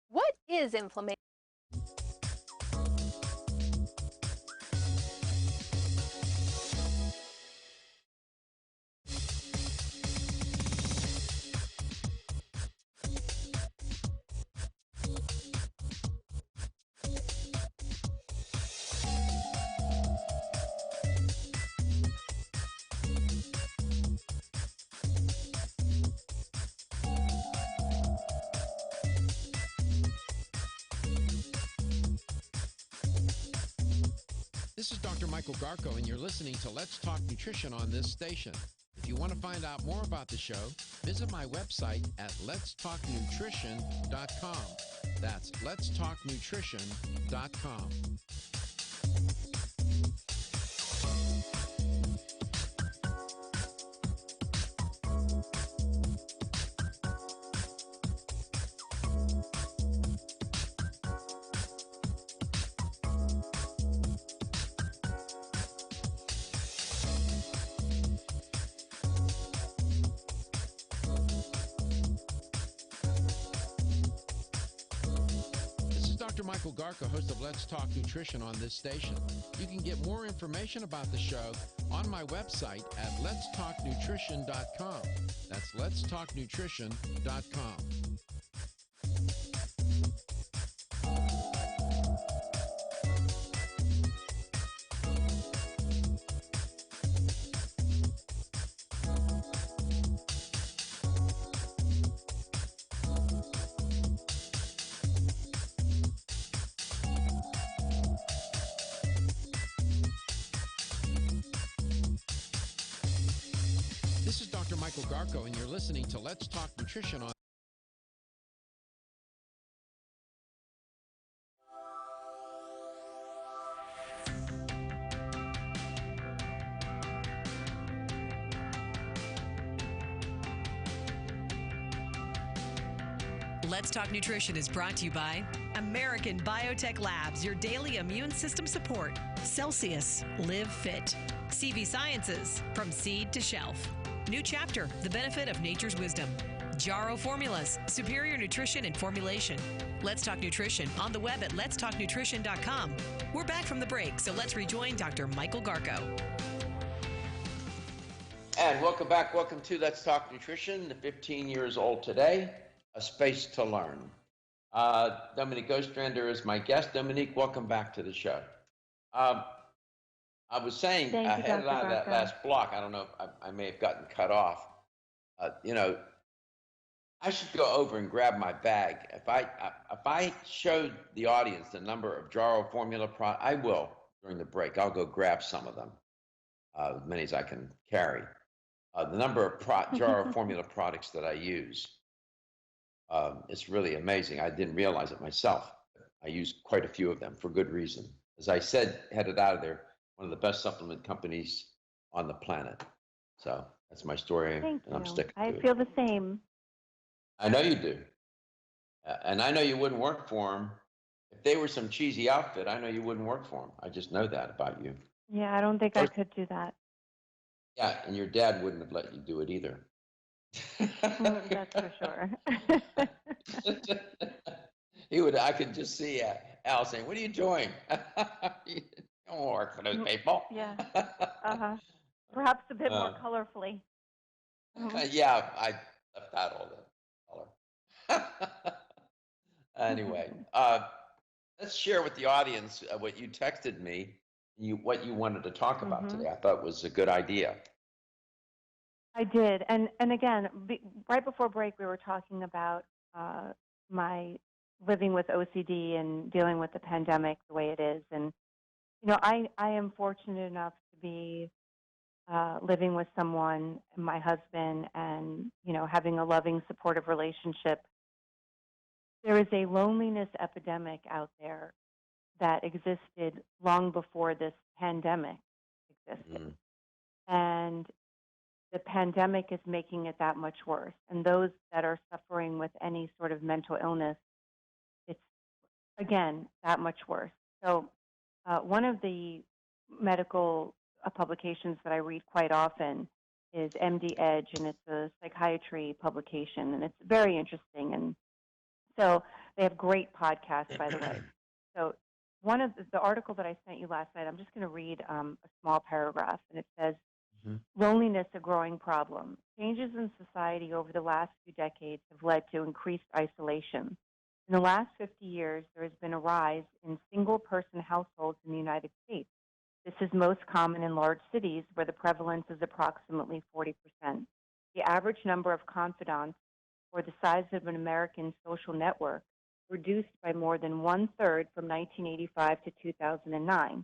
What is inflammation? This is Dr. Michael Garko, and you're listening to Let's Talk Nutrition on this station. If you want to find out more about the show, visit my website at letstalknutrition.com. That's letstalknutrition.com. Dr. Michael Garko, host of Let's Talk Nutrition on this station. You can get more information about the show on my website at letstalknutrition.com. That's letstalknutrition.com. This is Dr. Michael Garko, and you're listening to Let's Talk Nutrition on. Let's Talk Nutrition is brought to you by American Biotech Labs, your daily immune system support. Celsius, live fit. CV Sciences, from seed to shelf. New Chapter, the benefit of nature's wisdom. Jarrow Formulas, superior nutrition and formulation. Let's Talk Nutrition on the web at letstalknutrition.com. We're back from the break, so let's rejoin Dr. Michael Garko. And welcome back. Welcome to Let's Talk Nutrition, the 15 years old today, a space to learn. Dominique Ostrander is my guest. Dominique, welcome back to the show. I was saying, I headed out of that last block. I don't know if I may have gotten cut off. I should go over and grab my bag. If I showed the audience the number of Jarrow Formula products, I will during the break. I'll go grab some of them, as many as I can carry. The number of Jarrow Formula products that I use, it's really amazing. I didn't realize it myself. I use quite a few of them for good reason. As I said, headed out of there, one of the best supplement companies on the planet. So that's my story, and I'm sticking to it. I feel the same. I know you do. And I know you wouldn't work for them. If they were some cheesy outfit, I know you wouldn't work for them. I just know that about you. Yeah, I don't think I could do that. Yeah, and your dad wouldn't have let you do it either. That's for sure. He would. I could just see Al saying, "What are you doing? You don't work for those people." Yeah. Perhaps a bit more colorfully. Yeah, I left out all that color. Anyway, let's share with the audience what you texted me, what you wanted to talk about today. I thought was a good idea. I did, and again, right before break, we were talking about my living with OCD and dealing with the pandemic the way it is, and I am fortunate enough to be living with someone, my husband, and having a loving, supportive relationship. There is a loneliness epidemic out there that existed long before this pandemic existed, and the pandemic is making it that much worse. And those that are suffering with any sort of mental illness, it's, again, that much worse. So one of the medical publications that I read quite often is MD Edge, and it's a psychiatry publication, and it's very interesting. And so they have great podcasts, by the way. So one of the article that I sent you last night, I'm just going to read a small paragraph, and it says, loneliness, a growing problem. Changes in society over the last few decades have led to increased isolation. In the last 50 years, there has been a rise in single-person households in the United States. This is most common in large cities where the prevalence is approximately 40%. The average number of confidants, or the size of an American social network, reduced by more than one-third from 1985 to 2009.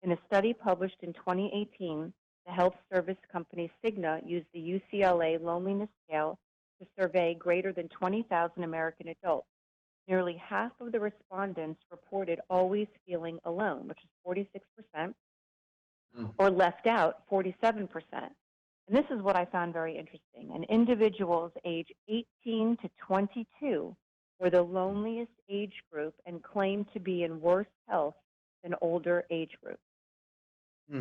In a study published in 2018, the health service company Cigna used the UCLA Loneliness Scale to survey greater than 20,000 American adults. Nearly half of the respondents reported always feeling alone, which is 46%, or left out, 47%. And this is what I found very interesting. And individuals age 18 to 22 were the loneliest age group and claimed to be in worse health than older age groups.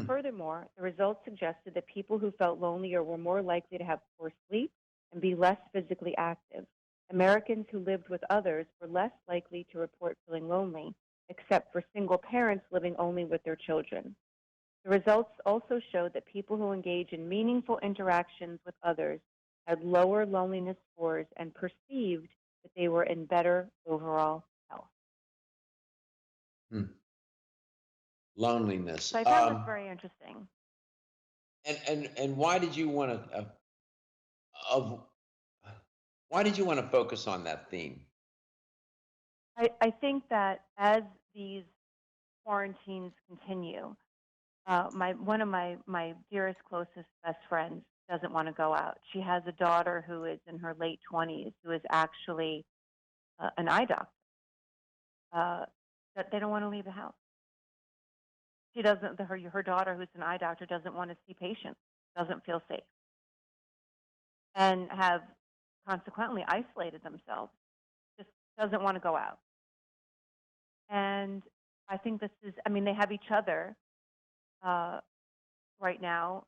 Furthermore, the results suggested that people who felt lonelier were more likely to have poor sleep and be less physically active. Americans who lived with others were less likely to report feeling lonely, except for single parents living only with their children. The results also showed that people who engage in meaningful interactions with others had lower loneliness scores and perceived that they were in better overall health. Loneliness. So I found this very interesting. And why did you want to why did you want to focus on that theme? I think that as these quarantines continue, one of my dearest, closest, best friends doesn't want to go out. She has a daughter who is in her late 20s who is actually an eye doctor. That they don't want to leave the house. She doesn't. Her daughter, who's an eye doctor, doesn't want to see patients. Doesn't feel safe, and have consequently isolated themselves. Just doesn't want to go out. And I think this is. I mean, they have each other right now.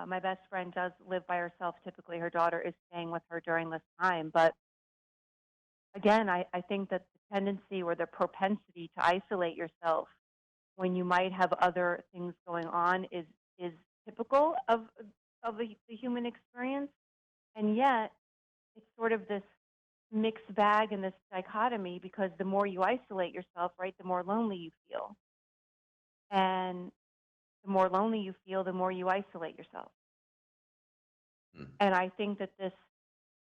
My best friend does live by herself. Typically, her daughter is staying with her during this time. But again, I think that the tendency or the propensity to isolate yourself when you might have other things going on is typical of the human experience. And yet, it's sort of this mixed bag and this dichotomy, because the more you isolate yourself, right, the more lonely you feel. And the more lonely you feel, the more you isolate yourself. And I think that this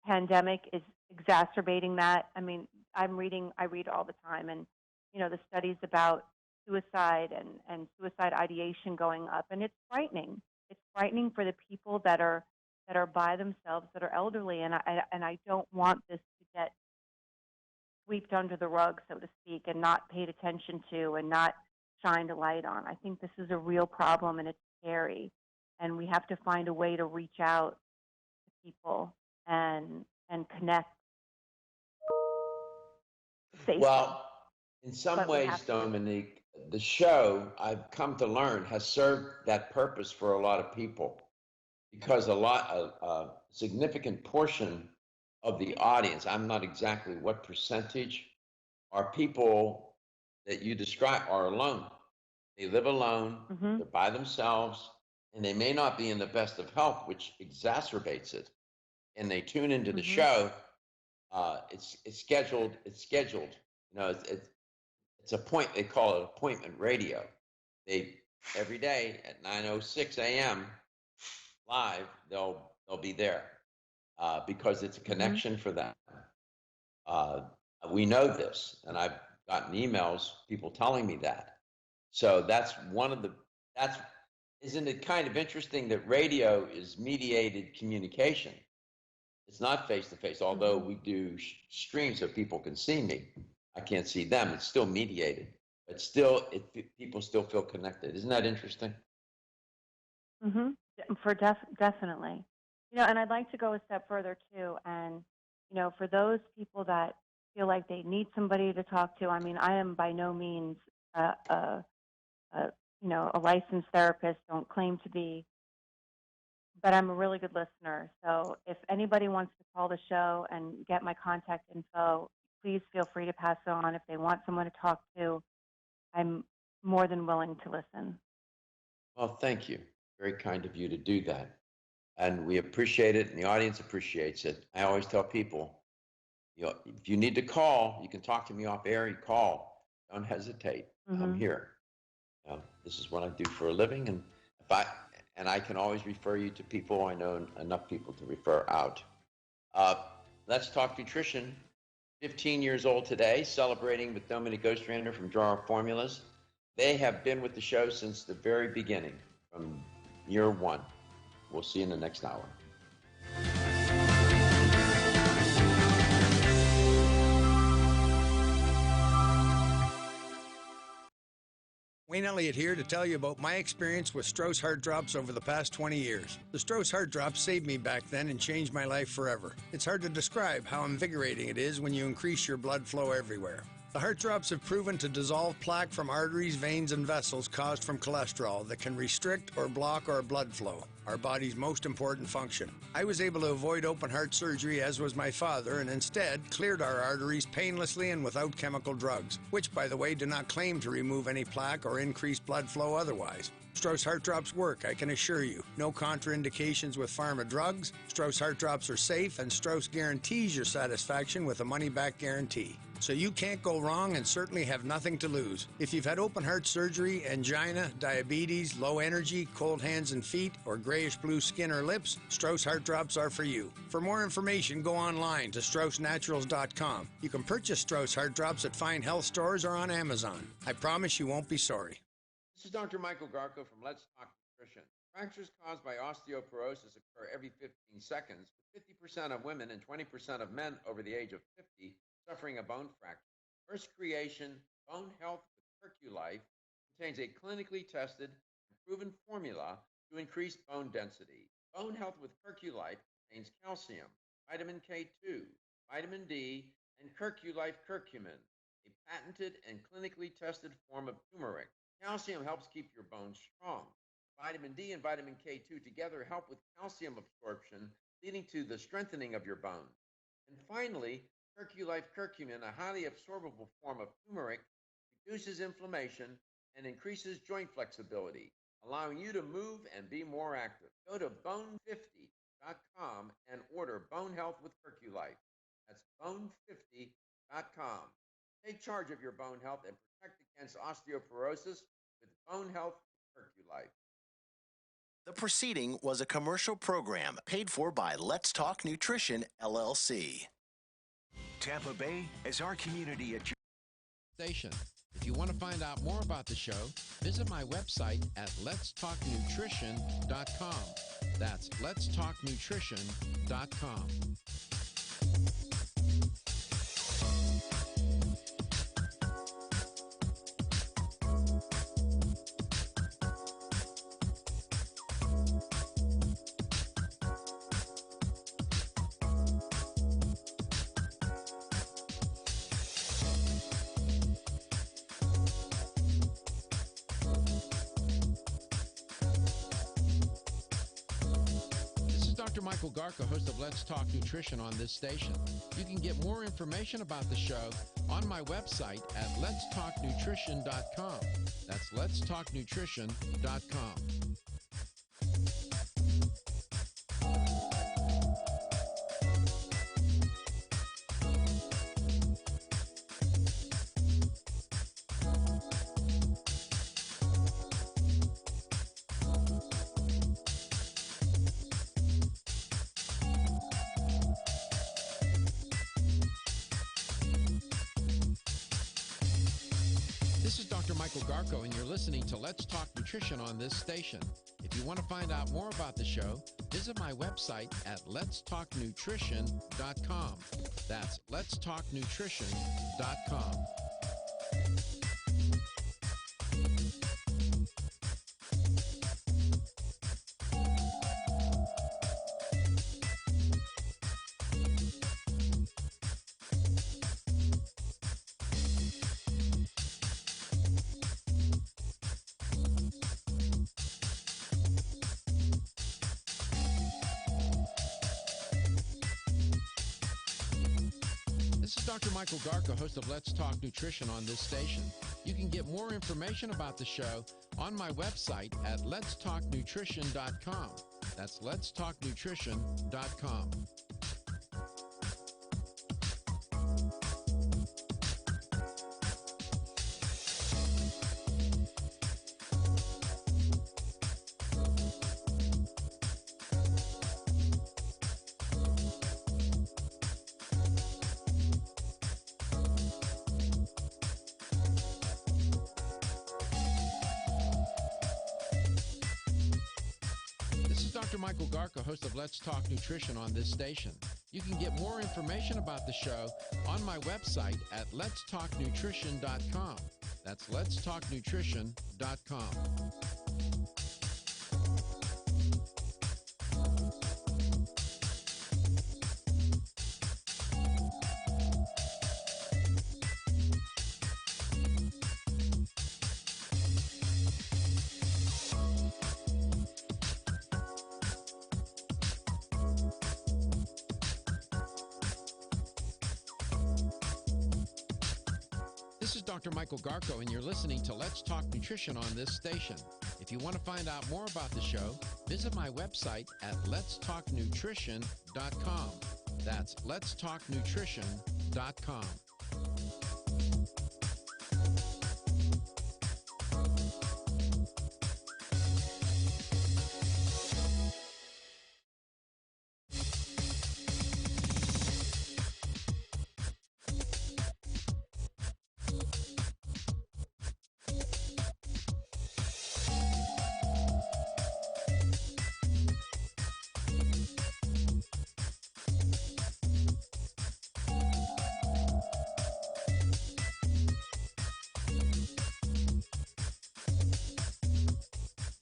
pandemic is exacerbating that. I mean, I read all the time, and, you know, the studies about suicide and suicide ideation going up, and it's frightening. It's frightening for the people that are by themselves, that are elderly, and I don't want this to get swept under the rug, so to speak, and not paid attention to and not shined a light on. I think this is a real problem, and it's scary, and we have to find a way to reach out to people and connect safely. Well, in some ways, Dominique, the show, I've come to learn, has served that purpose for a lot of people, because a significant portion of the audience, I'm not exactly what percentage, are people that you describe are alone. They live alone, they're by themselves, and they may not be in the best of health, which exacerbates it. And they tune into the show. It's scheduled. You know, it's they call it appointment radio. They every day at 9:06 a.m. live, they'll be there because it's a connection for them. We know this, and I've gotten emails, people telling me that. So that's isn't it kind of interesting that radio is mediated communication? It's not face-to-face, although we do stream so people can see me. I can't see them. It's still mediated, but still, people still feel connected. Isn't that interesting? Definitely. You know, and I'd like to go a step further too. And, you know, for those people that feel like they need somebody to talk to, I mean, I am by no means a licensed therapist. Don't claim to be. But I'm a really good listener. So if anybody wants to call the show and get my contact info, please feel free to pass it on. If they want someone to talk to, I'm more than willing to listen. Well, thank you. Very kind of you to do that. And we appreciate it, and the audience appreciates it. I always tell people, you know, if you need to call, you can talk to me off air, you call. Don't hesitate. I'm here. This is what I do for a living, and I can always refer you to people. I know enough people to refer out. Let's Talk Nutrition, 15 years old today, celebrating with Dominique Ostrander from Drawer Formulas. They have been with the show since the very beginning, from year one. We'll see you in the next hour. Wayne Elliott here to tell you about my experience with Strauss Heart Drops over the past 20 years. The Strauss Heart Drops saved me back then and changed my life forever. It's hard to describe how invigorating it is when you increase your blood flow everywhere. The Heart Drops have proven to dissolve plaque from arteries, veins, and vessels caused from cholesterol that can restrict or block our blood flow, our body's most important function. I was able to avoid open heart surgery, as was my father, and instead cleared our arteries painlessly and without chemical drugs, which, by the way, do not claim to remove any plaque or increase blood flow otherwise. Strauss Heart Drops work, I can assure you. No contraindications with pharma drugs. Strauss Heart Drops are safe, and Strauss guarantees your satisfaction with a money-back guarantee. So you can't go wrong and certainly have nothing to lose. If you've had open heart surgery, angina, diabetes, low energy, cold hands and feet, or grayish-blue skin or lips, Strauss Heart Drops are for you. For more information, go online to StraussNaturals.com. You can purchase Strauss Heart Drops at fine health stores or on Amazon. I promise you won't be sorry. This is Dr. Michael Garko from Let's Talk Nutrition. Fractures caused by osteoporosis occur every 15 seconds, with 50% of women and 20% of men over the age of 50 suffering a bone fracture. First Creation Bone Health with Perculife contains a clinically tested and proven formula to increase bone density. Bone Health with Perculife contains calcium, vitamin K2, vitamin D, and Perculife curcumin, a patented and clinically tested form of turmeric. Calcium helps keep your bones strong. Vitamin D and vitamin K2 together help with calcium absorption, leading to the strengthening of your bones. And finally, Perculife curcumin, a highly absorbable form of turmeric, reduces inflammation and increases joint flexibility, allowing you to move and be more active. Go to bone50.com and order Bone Health with Perculife. That's bone50.com. Take charge of your bone health and protect against osteoporosis with Bone Health with Perculife. The preceding was a commercial program paid for by Let's Talk Nutrition, LLC. Tampa Bay is our community at your station. If you want to find out more about the show, visit my website at letstalknutrition.com. That's letstalknutrition.com. Michael Garko, host of Let's Talk Nutrition on this station. You can get more information about the show on my website at letstalknutrition.com. That's letstalknutrition.com. And you're listening to Let's Talk Nutrition on this station. If you want to find out more about the show, visit my website at letstalknutrition.com. That's letstalknutrition.com. Dr. Michael Garko, host of Let's Talk Nutrition on this station. You can get more information about the show on my website at letstalknutrition.com. That's letstalknutrition.com. Dr. Michael Garka, host of Let's Talk Nutrition on this station. You can get more information about the show on my website at letstalknutrition.com. That's letstalknutrition.com. This is Dr. Michael Garko, and you're listening to Let's Talk Nutrition on this station. If you want to find out more about the show, visit my website at letstalknutrition.com. That's letstalknutrition.com.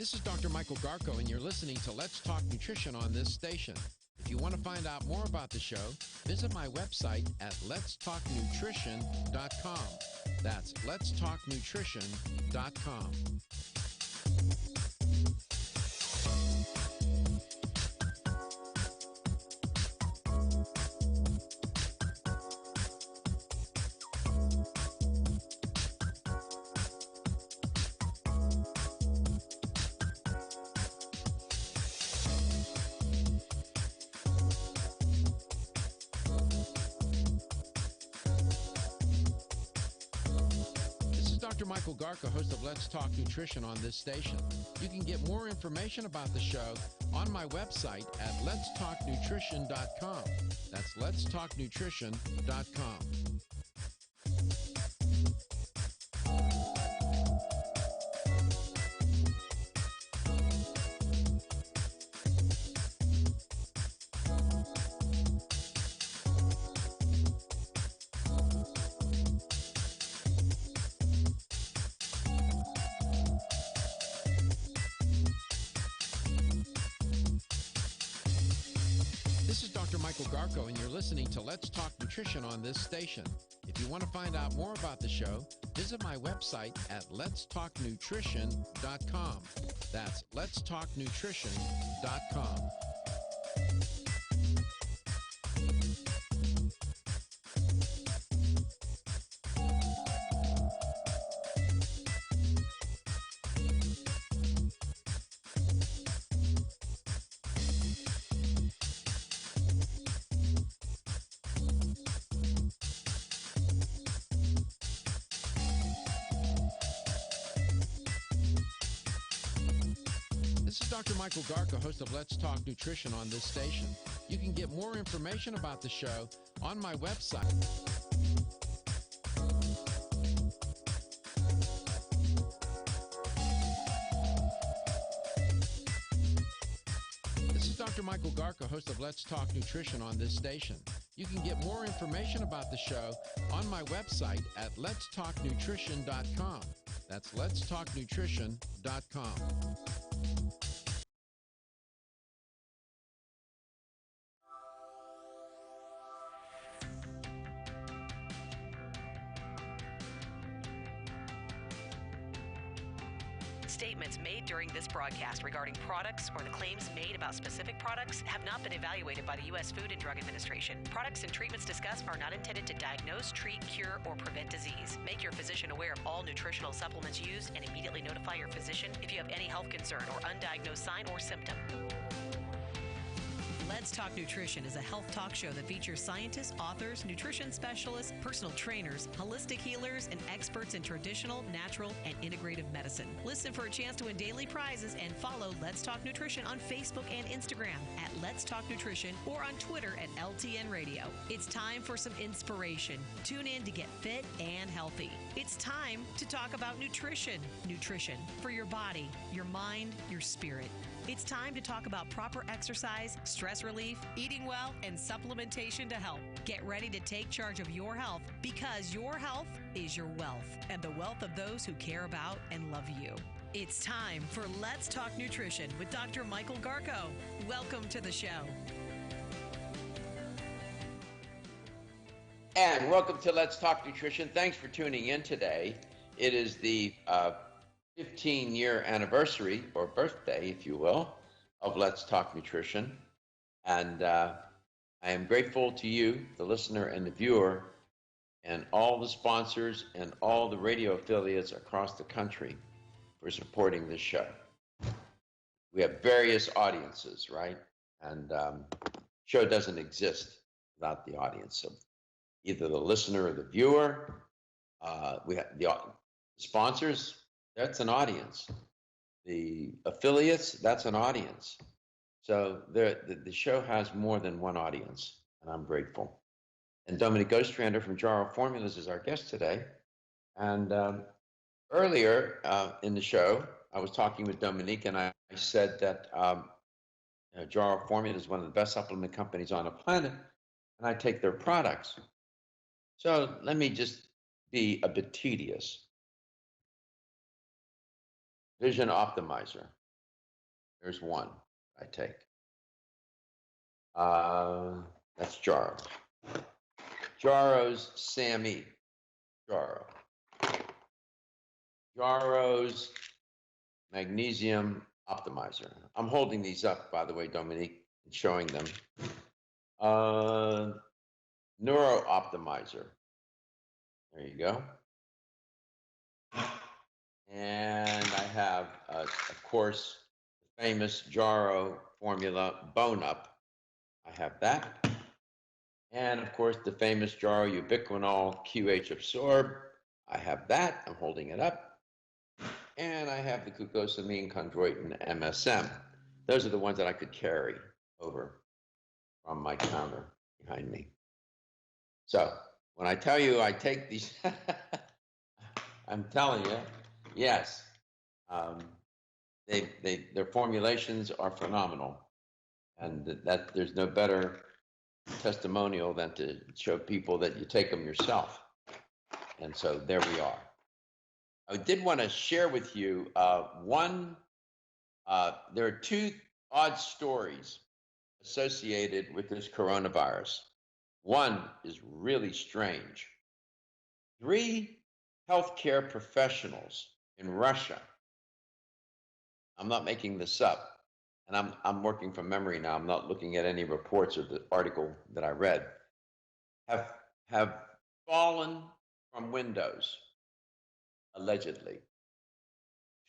This is Dr. Michael Garko, and you're listening to Let's Talk Nutrition on this station. If you want to find out more about the show, visit my website at letstalknutrition.com. That's letstalknutrition.com. Dr. Michael Garka, host of Let's Talk Nutrition on this station. You can get more information about the show on my website at letstalknutrition.com. That's letstalknutrition.com. This is Dr. Michael Garko, and you're listening to Let's Talk Nutrition on this station. If you want to find out more about the show, visit my website at letstalknutrition.com. That's letstalknutrition.com. This is Dr. Michael Garka, host of Let's Talk Nutrition on this station. You can get more information about the show on my website. This is Dr. Michael Garka, host of Let's Talk Nutrition on this station. You can get more information about the show on my website at letstalknutrition.com. That's letstalknutrition.com. Statements made during this broadcast regarding products or the claims made about specific products have not been evaluated by the U.S. Food and Drug Administration. Products and treatments discussed are not intended to diagnose, treat, cure, or prevent disease. Make your physician aware of all nutritional supplements used and immediately notify your physician if you have any health concern or undiagnosed sign or symptom. Let's Talk Nutrition is a health talk show that features scientists, authors, nutrition specialists, personal trainers, holistic healers, and experts in traditional, natural, and integrative medicine. Listen for a chance to win daily prizes and follow Let's Talk Nutrition on Facebook and Instagram at Let's Talk Nutrition or on Twitter at LTN Radio. It's time for some inspiration. Tune in to get fit and healthy. It's time to talk about nutrition. Nutrition for your body, your mind, your spirit. It's time to talk about proper exercise, stress relief, eating well, and supplementation to help. Get ready to take charge of your health because your health is your wealth and the wealth of those who care about and love you. It's time for Let's Talk Nutrition with Dr. Michael Garko. Welcome to the show. And welcome to Let's Talk Nutrition. Thanks for tuning in today. It is the 15-year anniversary, or birthday, if you will, of Let's Talk Nutrition. And I am grateful to you, the listener and the viewer, and all the sponsors and all the radio affiliates across the country for supporting this show. We have various audiences, right? And show doesn't exist without the audience of either the listener or the viewer. We have the sponsors, that's an audience. The affiliates, that's an audience. So the show has more than one audience, and I'm grateful. And Dominique Ostrander from Jarrow Formulas is our guest today. And earlier in the show, I was talking with Dominique, and I said that Jarrow Formulas is one of the best supplement companies on the planet, and I take their products. So let me just be a bit tedious. Vision Optimizer. There's one I take. That's Jarrow. Jarrow's SAMe. Jarrow. Jarrow's Magnesium Optimizer. I'm holding these up, by the way, Dominique, and showing them. Neuro Optimizer. There you go. And I have, of course, the famous Jarrow formula Bone Up. I have that. And, of course, the famous Jarrow Ubiquinol QH Absorb. I have that. I'm holding it up. And I have the glucosamine chondroitin MSM. Those are the ones that I could carry over from my counter behind me. So when I tell you I take these, I'm telling you, yes, their formulations are phenomenal, and that there's no better testimonial than to show people that you take them yourself. And so there we are. I did want to share with you there are two odd stories associated with this coronavirus. One is really strange. 3 healthcare professionals in Russia, I'm not making this up, and I'm working from memory now, I'm not looking at any reports of the article that I read, have fallen from windows, allegedly.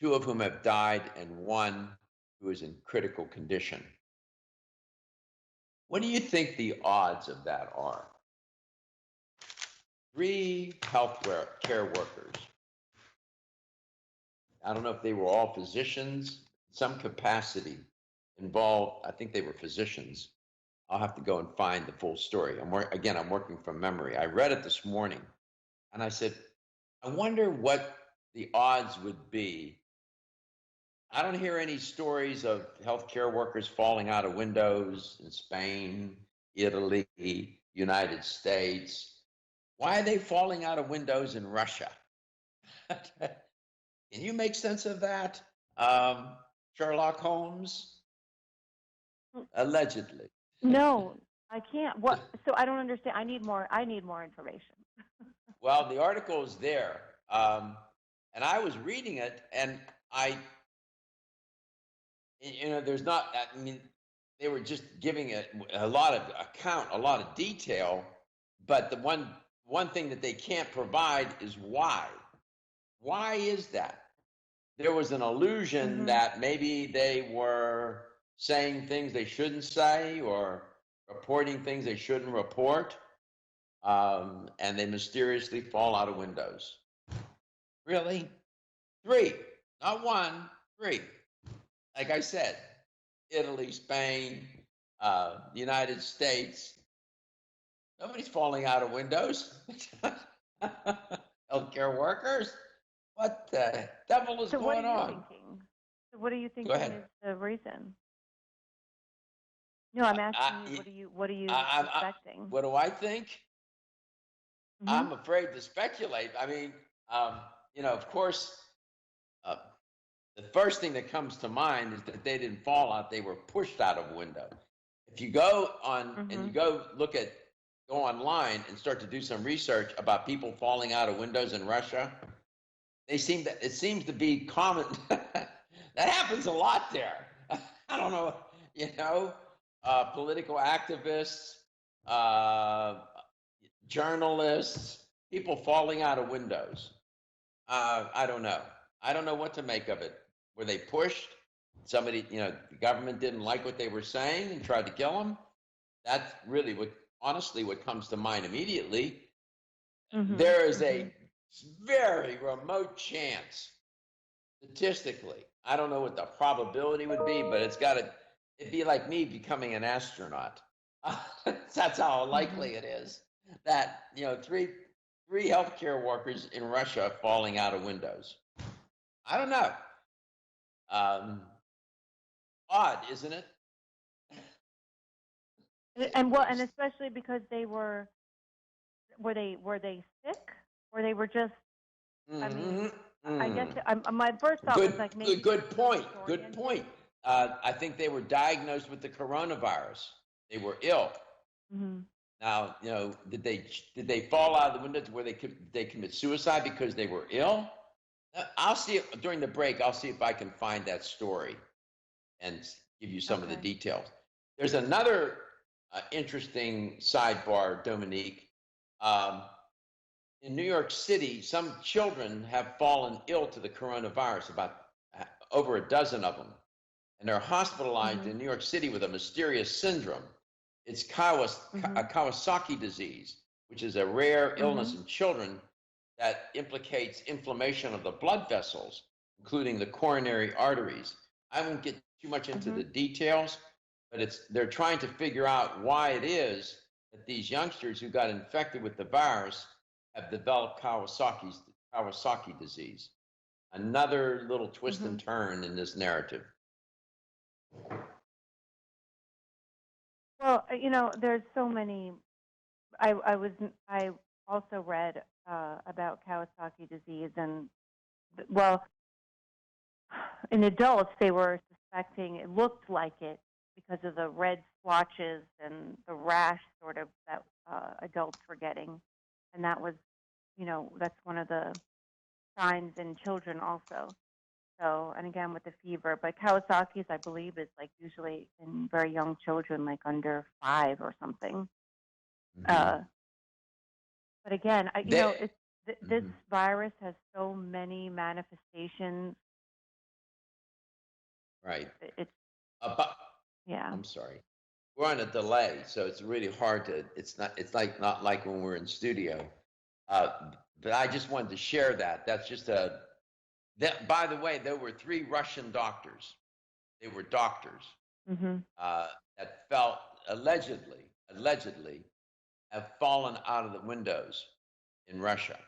2 of whom have died and 1 who is in critical condition. What do you think the odds of that are? 3 care workers. I don't know if they were all physicians, some capacity involved. I think they were physicians. I'll have to go and find the full story. I'm working from memory. I read it this morning, and I said, I wonder what the odds would be. I don't hear any stories of healthcare workers falling out of windows in Spain, Italy, United States. Why are they falling out of windows in Russia? Can you make sense of that, Sherlock Holmes? Allegedly. No, I can't. What? So I don't understand. I need more information. Well, the article is there, and I was reading it, and there's not. I mean, they were just giving it a lot of account, a lot of detail, but the one thing that they can't provide is why. Why is that? There was an illusion that maybe they were saying things they shouldn't say or reporting things they shouldn't report, and they mysteriously fall out of windows. Really? 3, not 1, 3. Like I said, Italy, Spain, the United States. Nobody's falling out of windows. Healthcare workers. What the devil is going on? So what do you think Go ahead. is the reason? No, I'm asking you. What are you suspecting? What do I think? Mhm. I'm afraid to speculate. I mean, of course, the first thing that comes to mind is that they didn't fall out; they were pushed out of a window. If you go on and you go online and start to do some research about people falling out of windows in Russia, it seems to be common. That happens a lot there. I don't know, political activists, journalists, people falling out of windows. I don't know. I don't know what to make of it. Were they pushed? Somebody, the government didn't like what they were saying and tried to kill them? That's really what comes to mind immediately. Mm-hmm. There is a very remote chance, statistically, I don't know what the probability would be, but it'd be like me becoming an astronaut. That's how likely it is that, three healthcare workers in Russia falling out of windows. I don't know. Odd, isn't it? And especially because they were they sick, or they were just? I mean, I guess my first thought was like maybe. Good point. Good point. I think they were diagnosed with the coronavirus. They were ill. Mm-hmm. Now, did they fall out of the window to where they commit suicide because they were ill? I'll see it during the break. I'll see if I can find that story and give you some of the details. There's another interesting sidebar, Dominique. In New York City, some children have fallen ill to the coronavirus, about over a dozen of them. And they're hospitalized in New York City with a mysterious syndrome. It's Kawasaki disease, which is a rare illness in children that implicates inflammation of the blood vessels, including the coronary arteries. I won't get too much into the details, but they're trying to figure out why it is that these youngsters who got infected with the virus have developed Kawasaki disease. Another little twist and turn in this narrative. Well, there's so many. I also read about Kawasaki disease, and in adults they were suspecting it looked like it because of the red splotches and the rash sort of that adults were getting, and that was, that's one of the signs in children also. So, and again with the fever, but Kawasaki's, I believe, is like usually in very young children, like under 5 or something. But again, this virus has so many manifestations. Right. Yeah. I'm sorry. We're on a delay, so it's really hard to. It's not like when we're in studio. But I just wanted to share that. That's just by the way, there were 3 Russian doctors. They were doctors that felt allegedly have fallen out of the windows in Russia.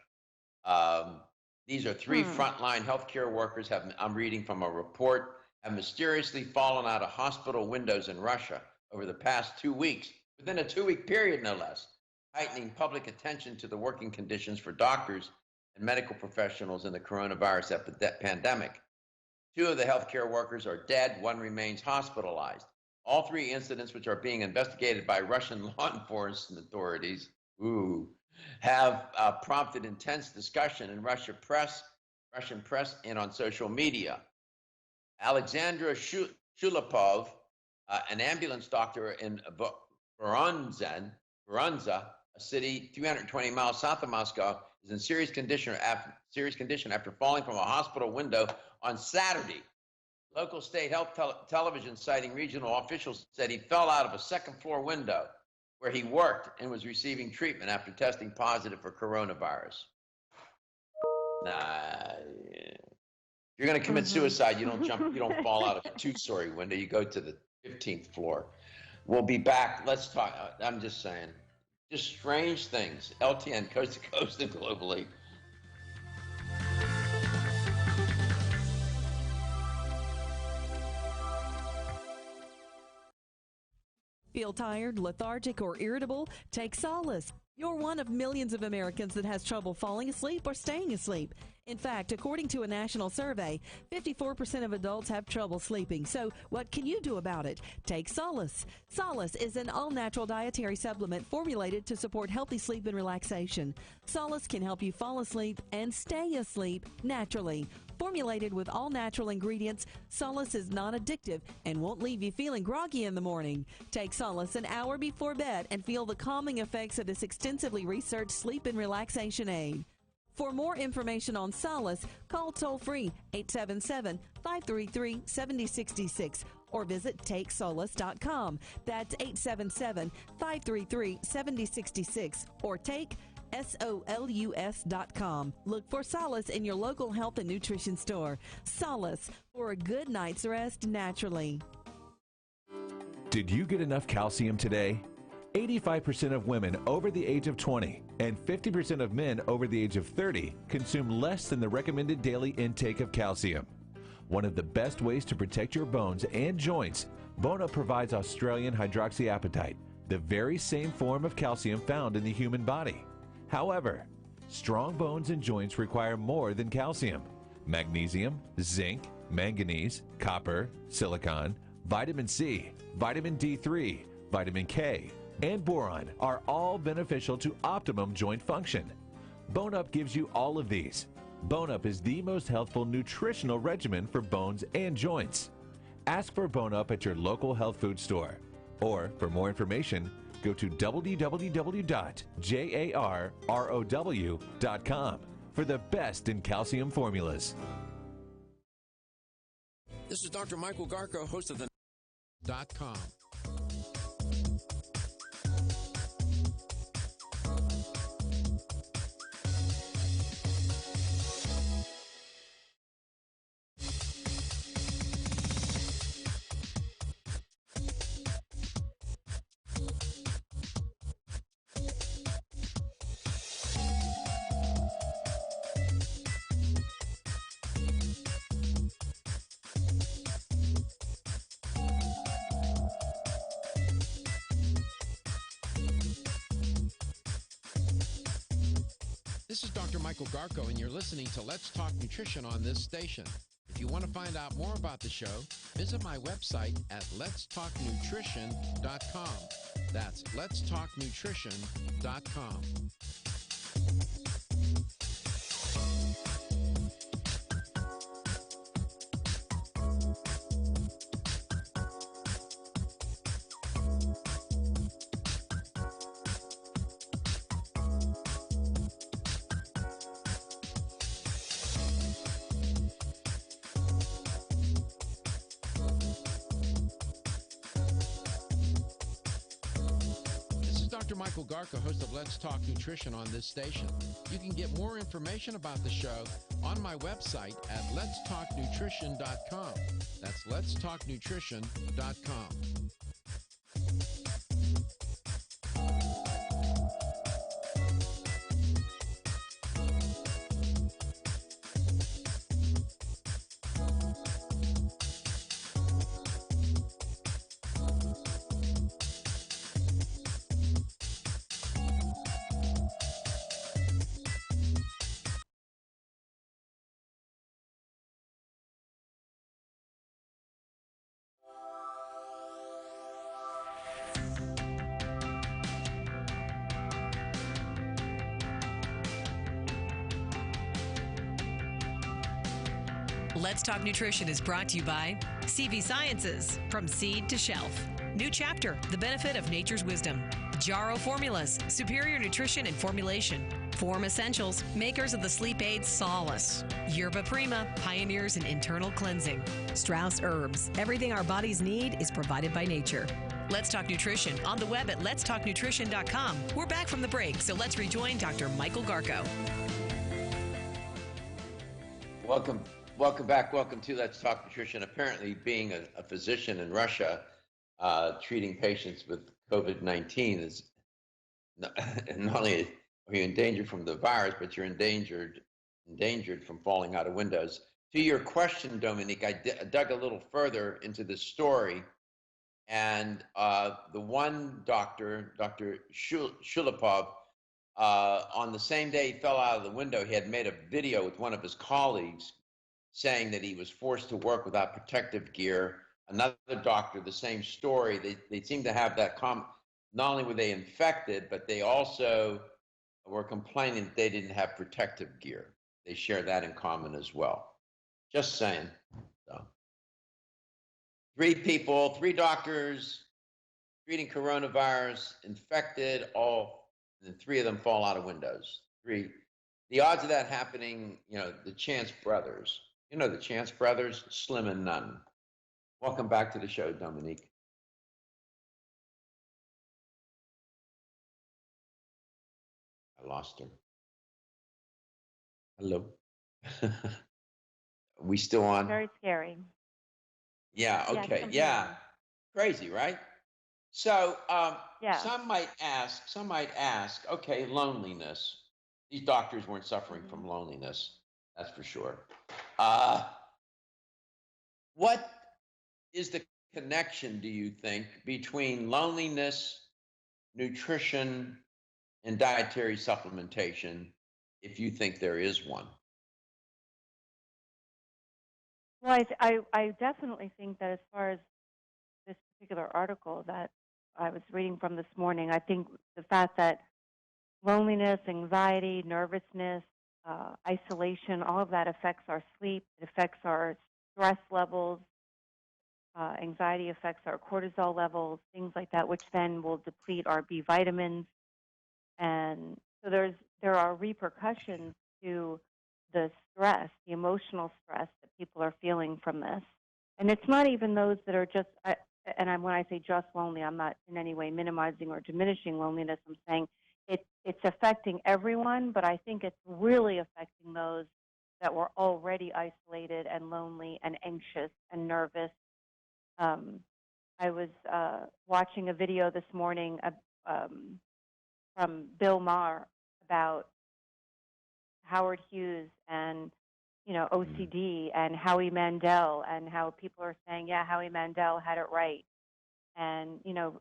These are 3 frontline healthcare workers. I'm reading from a report. Have mysteriously fallen out of hospital windows in Russia over the past 2 weeks, within a 2-week period, no less, heightening public attention to the working conditions for doctors and medical professionals in the coronavirus pandemic. 2 of the healthcare workers are dead. 1 remains hospitalized. All 3 incidents, which are being investigated by Russian law enforcement authorities, have prompted intense discussion in Russian press and on social media. Alexandra Shulapov, an ambulance doctor in Voronezh, a city 320 miles south of Moscow, is in serious condition after falling from a hospital window on Saturday. Local state health television, citing regional officials, said he fell out of a second-floor window where he worked and was receiving treatment after testing positive for coronavirus. If you're going to commit suicide, you don't fall out of a 2-story window. You go to the 15th floor. We'll be back. Let's talk. I'm just saying. Just strange things. LTN, coast to coast and globally. Feel tired, lethargic, or irritable? Take Solace. You're one of millions of Americans that has trouble falling asleep or staying asleep. In fact, according to a national survey, 54% of adults have trouble sleeping. So what can you do about it? Take Solace. Solace is an all-natural dietary supplement formulated to support healthy sleep and relaxation. Solace can help you fall asleep and stay asleep naturally. Formulated with all-natural ingredients, Solace is non-addictive and won't leave you feeling groggy in the morning. Take Solace an hour before bed and feel the calming effects of this extensively researched sleep and relaxation aid. For more information on Solace, call toll-free 877-533-7066 or visit TakeSolace.com. That's 877-533-7066 or take SOLUS.com. Look for Solace in your local health and nutrition store. Solace, for a good night's rest naturally. Did you get enough calcium today? 85% of women over the age of 20 and 50% of men over the age of 30 consume less than the recommended daily intake of calcium. One of the best ways to protect your bones and joints, Bone Up provides Australian hydroxyapatite, the very same form of calcium found in the human body. However, strong bones and joints require more than calcium. Magnesium, zinc, manganese, copper, silicon, vitamin C, vitamin D3, vitamin K, and boron are all beneficial to optimum joint function. Bone Up gives you all of these. Bone Up is the most healthful nutritional regimen for bones and joints. Ask for Bone Up at your local health food store. Or, for more information, go to www.jarrow.com for the best in calcium formulas. This is Dr. Michael Garko, host of the .com. This is Dr. Michael Garko, and you're listening to Let's Talk Nutrition on this station. If you want to find out more about the show, visit my website at letstalknutrition.com. That's letstalknutrition.com. Dr. Michael Garko, host of Let's Talk Nutrition on this station. You can get more information about the show on my website at letstalknutrition.com. That's letstalknutrition.com. Let's Talk Nutrition is brought to you by CV Sciences, from seed to shelf. New Chapter, the benefit of nature's wisdom. Jarrow Formulas, superior nutrition and formulation. Form Essentials, makers of the sleep aid Solace. Yerba Prima, pioneers in internal cleansing. Strauss Herbs, everything our bodies need is provided by nature. Let's Talk Nutrition on the web at letstalknutrition.com. We're back from the break, so let's rejoin Dr. Michael Garko. Welcome back. Welcome to Let's Talk Nutrition. Apparently, being a physician in Russia, treating patients with COVID-19 is not only are you endangered from the virus, but you're endangered from falling out of windows. To your question, Dominique, I dug a little further into the story And the one doctor, Dr. Shulipov, on the same day he fell out of the window, he had made a video with one of his colleagues saying that he was forced to work without protective gear. Another doctor, the same story. They seem to have that not only were they infected, but they also were complaining that they didn't have protective gear. They share that in common as well. Just saying. So, 3 people, 3 doctors treating coronavirus, infected, and 3 of them fall out of windows. 3. The odds of that happening, the Chance brothers. The Chance brothers, slim and none. Welcome back to the show, Dominique. I lost her. Hello. We still on? Very scary. Yeah, okay. Yeah. Crazy, right? So some might ask, okay, loneliness. These doctors weren't suffering from loneliness, that's for sure. What is the connection, do you think, between loneliness, nutrition, and dietary supplementation, if you think there is one? Well, I definitely think that as far as this particular article that I was reading from this morning, I think the fact that loneliness, anxiety, nervousness, isolation, all of that affects our sleep. It affects our stress levels. Anxiety affects our cortisol levels, things like that, which then will deplete our B vitamins. And so there are repercussions to the stress, the emotional stress that people are feeling from this. And it's not even those that are just, when I say just lonely, I'm not in any way minimizing or diminishing loneliness. I'm saying it's affecting everyone, but I think it's really affecting those that were already isolated and lonely and anxious and nervous. I was watching a video this morning from Bill Maher about Howard Hughes and OCD and Howie Mandel, and how people are saying, yeah, Howie Mandel had it right. And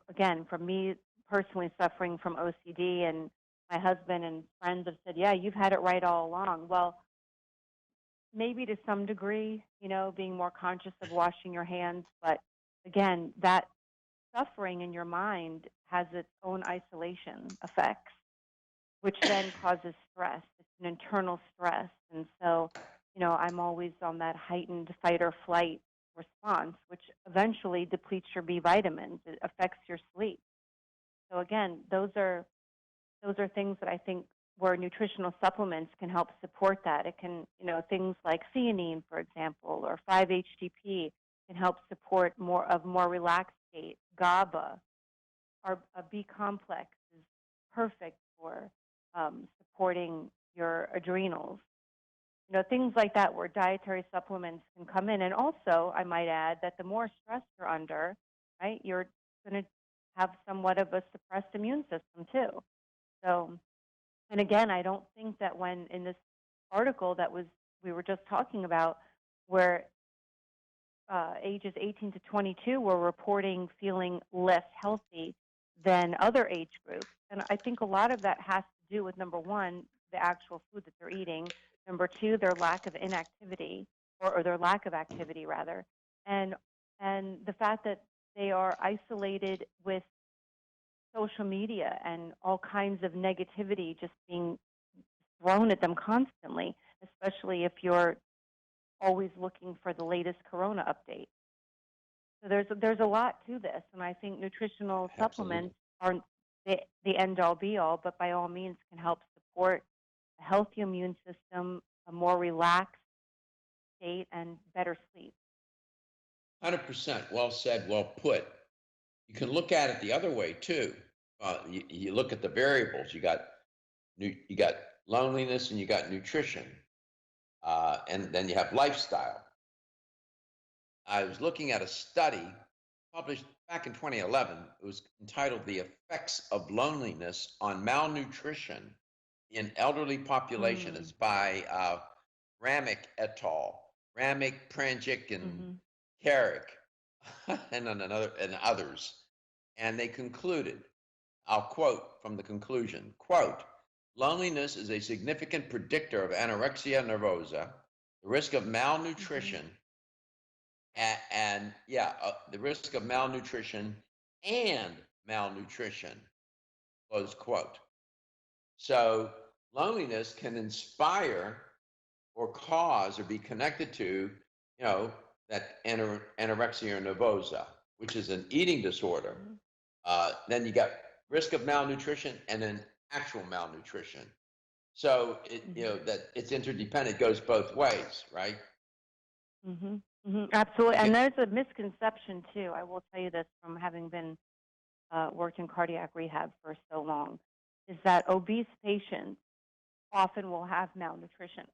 again, from me personally suffering from OCD, and my husband and friends have said, yeah, you've had it right all along. Well, maybe to some degree, being more conscious of washing your hands, but again, that suffering in your mind has its own isolation effects, which then causes stress. It's an internal stress. And so, I'm always on that heightened fight or flight response, which eventually depletes your B vitamins. It affects your sleep. So again, those are things that I think where nutritional supplements can help support that. It can, things like theanine, for example, or 5-HTP can help support more relaxed state. GABA, a B complex is perfect for supporting your adrenals. Things like that where dietary supplements can come in. And also, I might add that the more stress you're under, right, you're going to have somewhat of a suppressed immune system too. So, and again, I don't think that when in this article that we were just talking about, where ages 18 to 22 were reporting feeling less healthy than other age groups. And I think a lot of that has to do with, number one, the actual food that they're eating. Number two, their lack of inactivity, or their lack of activity, rather. And the fact that they are isolated with social media and all kinds of negativity just being thrown at them constantly, especially if you're always looking for the latest corona update. So there's a lot to this, and I think nutritional supplements aren't the end-all, be-all, but by all means can help support a healthy immune system, a more relaxed state, and better sleep. 100%. Well said, well put. You can look at it the other way, too. You look at the variables. You got loneliness and you got nutrition. And then you have lifestyle. I was looking at a study published back in 2011. It was entitled "The Effects of Loneliness on Malnutrition in Elderly Population." It's by Ramick et al. Ramick, Pranjic, and Carrick. and others. And they concluded, I'll quote from the conclusion, quote, loneliness is a significant predictor of anorexia nervosa, the risk of malnutrition, the risk of malnutrition and malnutrition, close quote. So loneliness can inspire or cause or be connected to, that anorexia nervosa, which is an eating disorder. Then you got risk of malnutrition and then actual malnutrition. So that it's interdependent, it goes both ways, right? Absolutely. And there's a misconception too. I will tell you this from having been worked in cardiac rehab for so long, is that obese patients often will have malnutrition.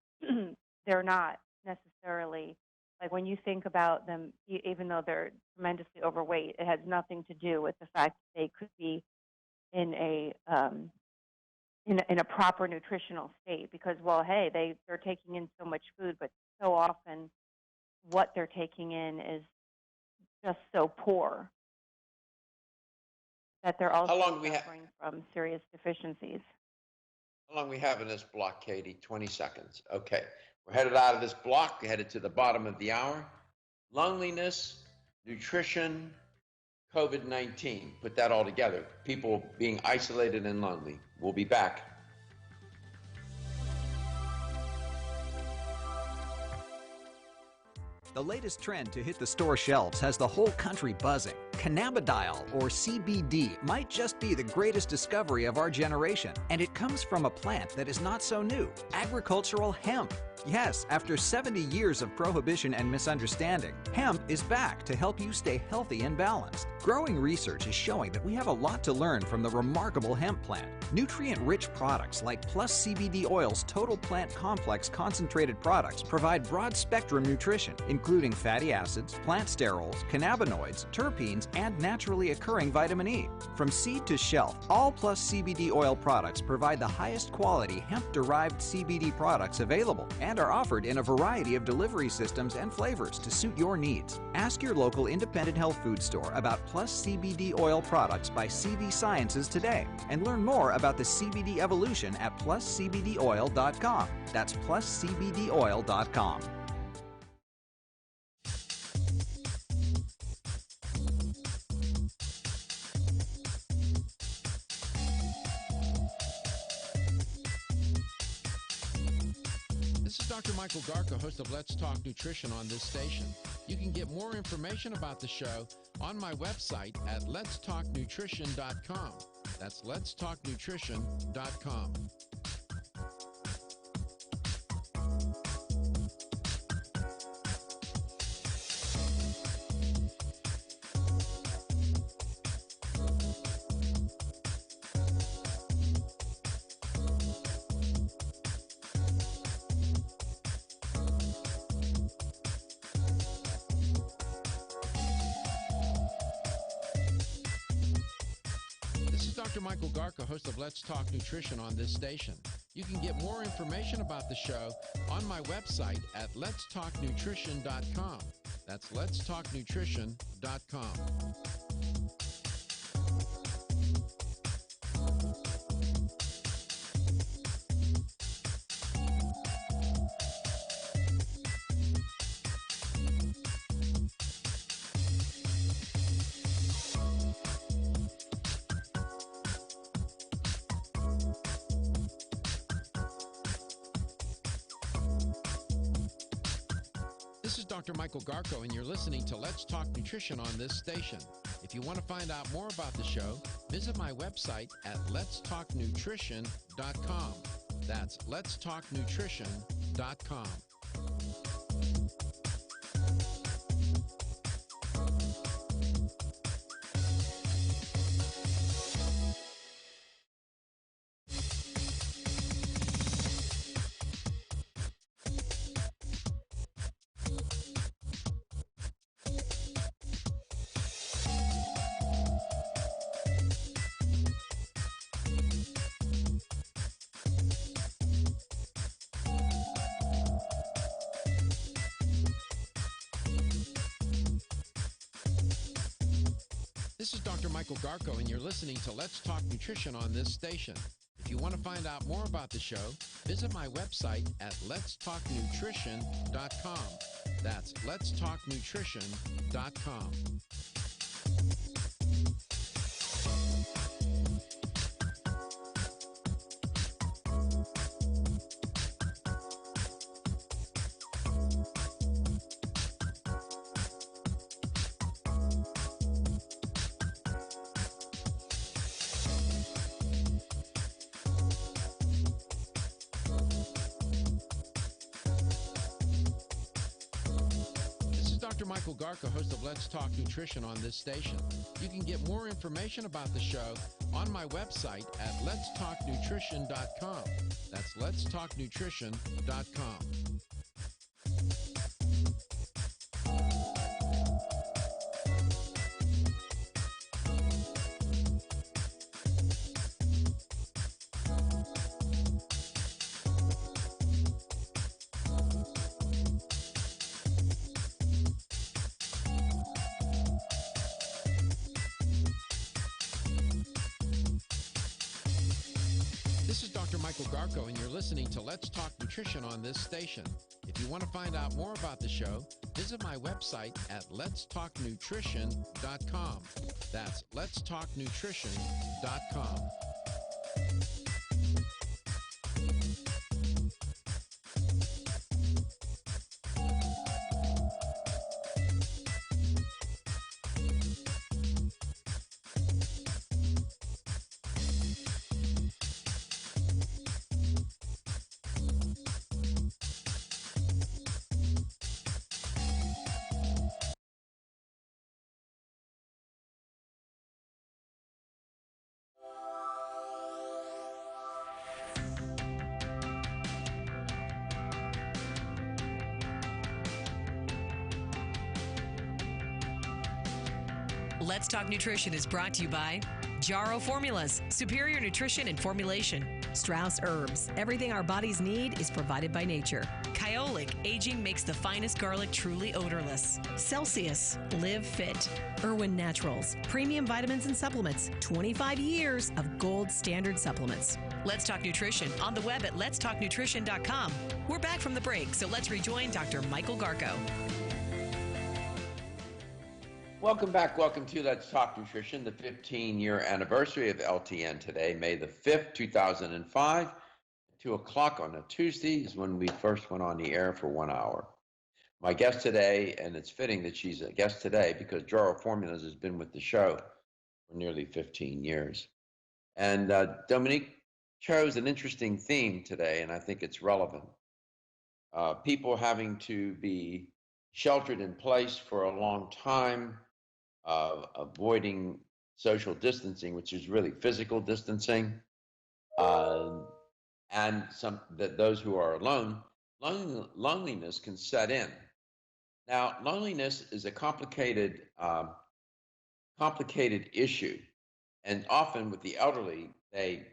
They're not necessarily, like when you think about them, even though they're tremendously overweight, it has nothing to do with the fact that they could be in a proper nutritional state, because, well, hey, they're taking in so much food, but so often what they're taking in is just so poor that they're also suffering from serious deficiencies. How long we have in this block, Katie? 20 seconds. Okay. We're headed out of this block. We're headed to the bottom of the hour. Loneliness, nutrition, COVID-19. Put that all together. People being isolated and lonely. We'll be back. The latest trend to hit the store shelves has the whole country buzzing. Cannabidiol, or CBD, might just be the greatest discovery of our generation, and it comes from a plant that is not so new, agricultural hemp. Yes, after 70 years of prohibition and misunderstanding, hemp is back to help you stay healthy and balanced. Growing research is showing that we have a lot to learn from the remarkable hemp plant. Nutrient-rich products like Plus CBD Oil's Total Plant Complex concentrated products provide broad-spectrum nutrition, including fatty acids, plant sterols, cannabinoids, terpenes, and naturally occurring vitamin E. From seed to shelf, all Plus CBD Oil products provide the highest quality hemp-derived CBD products available and are offered in a variety of delivery systems and flavors to suit your needs. Ask your local independent health food store about Plus CBD Oil products by CV Sciences today and learn more about the CBD evolution at pluscbdoil.com. That's pluscbdoil.com. This is Dr. Michael Garka, host of Let's Talk Nutrition on this station. You can get more information about the show on my website at letstalknutrition.com. That's letstalknutrition.com. Dr. Michael Garka, host of Let's Talk Nutrition on this station. You can get more information about the show on my website at letstalknutrition.com. That's letstalknutrition.com. This is Dr. Michael Garko, and you're listening to Let's Talk Nutrition on this station. If you want to find out more about the show, visit my website at letstalknutrition.com. That's letstalknutrition.com. This is Dr. Michael Garko, and you're listening to Let's Talk Nutrition on this station. If you want to find out more about the show, visit my website at letstalknutrition.com. That's letstalknutrition.com. Dr. Michael Garko, host of Let's Talk Nutrition on this station. You can get more information about the show on my website at letstalknutrition.com. That's letstalknutrition.com. This is Dr. Michael Garko, and you're listening to Let's Talk Nutrition on this station. If you want to find out more about the show, visit my website at letstalknutrition.com. That's letstalknutrition.com. Let's Talk Nutrition is brought to you by Jarrow Formulas, superior nutrition and formulation. Strauss Herbs, everything our bodies need is provided by nature. Kyolic, aging makes the finest garlic truly odorless. Celsius, live fit. Irwin Naturals, premium vitamins and supplements. 25 years of gold standard supplements. Let's Talk Nutrition on the web at letstalknutrition.com. We're back from the break, so let's rejoin Dr. Michael Garko. Welcome back. Welcome to Let's Talk Nutrition, the 15-year anniversary of LTN today, May the 5th, 2005. 2 o'clock on a Tuesday is when we first went on the air for 1 hour. My guest today, and it's fitting that she's a guest today because Jarrow Formulas has been with the show for nearly 15 years. And Dominique chose an interesting theme today, and I think it's relevant. People having to be sheltered in place for a long time, avoiding social distancing, which is really physical distancing, and those who are alone, loneliness can set in. Now, loneliness is a complicated issue, and often with the elderly, they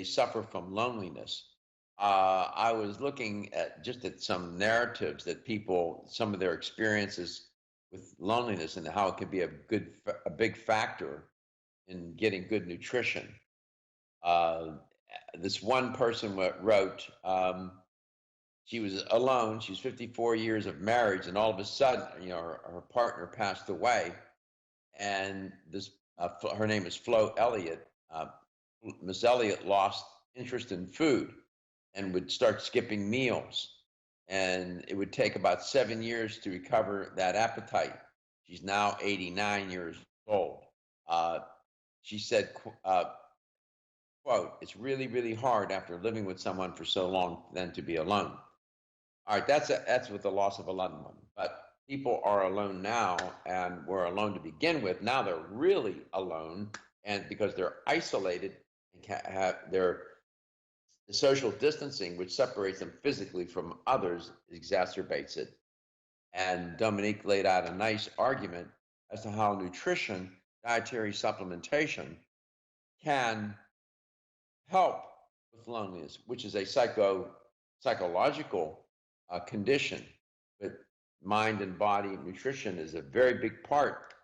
suffer from loneliness. I was looking at some narratives that some of their experiences with loneliness and how it could be a big factor in getting good nutrition. This one person wrote, she was alone. She's 54 years of marriage, and all of a sudden, her partner passed away, and her name is Flo Elliott. Miss Elliott lost interest in food and would start skipping meals. And it would take about 7 years to recover that appetite. She's now 89 years old. She said, quote, "It's really, really hard after living with someone for so long then to be alone." All right, that's with the loss of a loved one. But people are alone now, and were alone to begin with. Now they're really alone, and because they're isolated and the social distancing, which separates them physically from others, exacerbates it. And Dominique laid out a nice argument as to how nutrition, dietary supplementation, can help with loneliness, which is a psychological condition. But mind and body nutrition is a very big part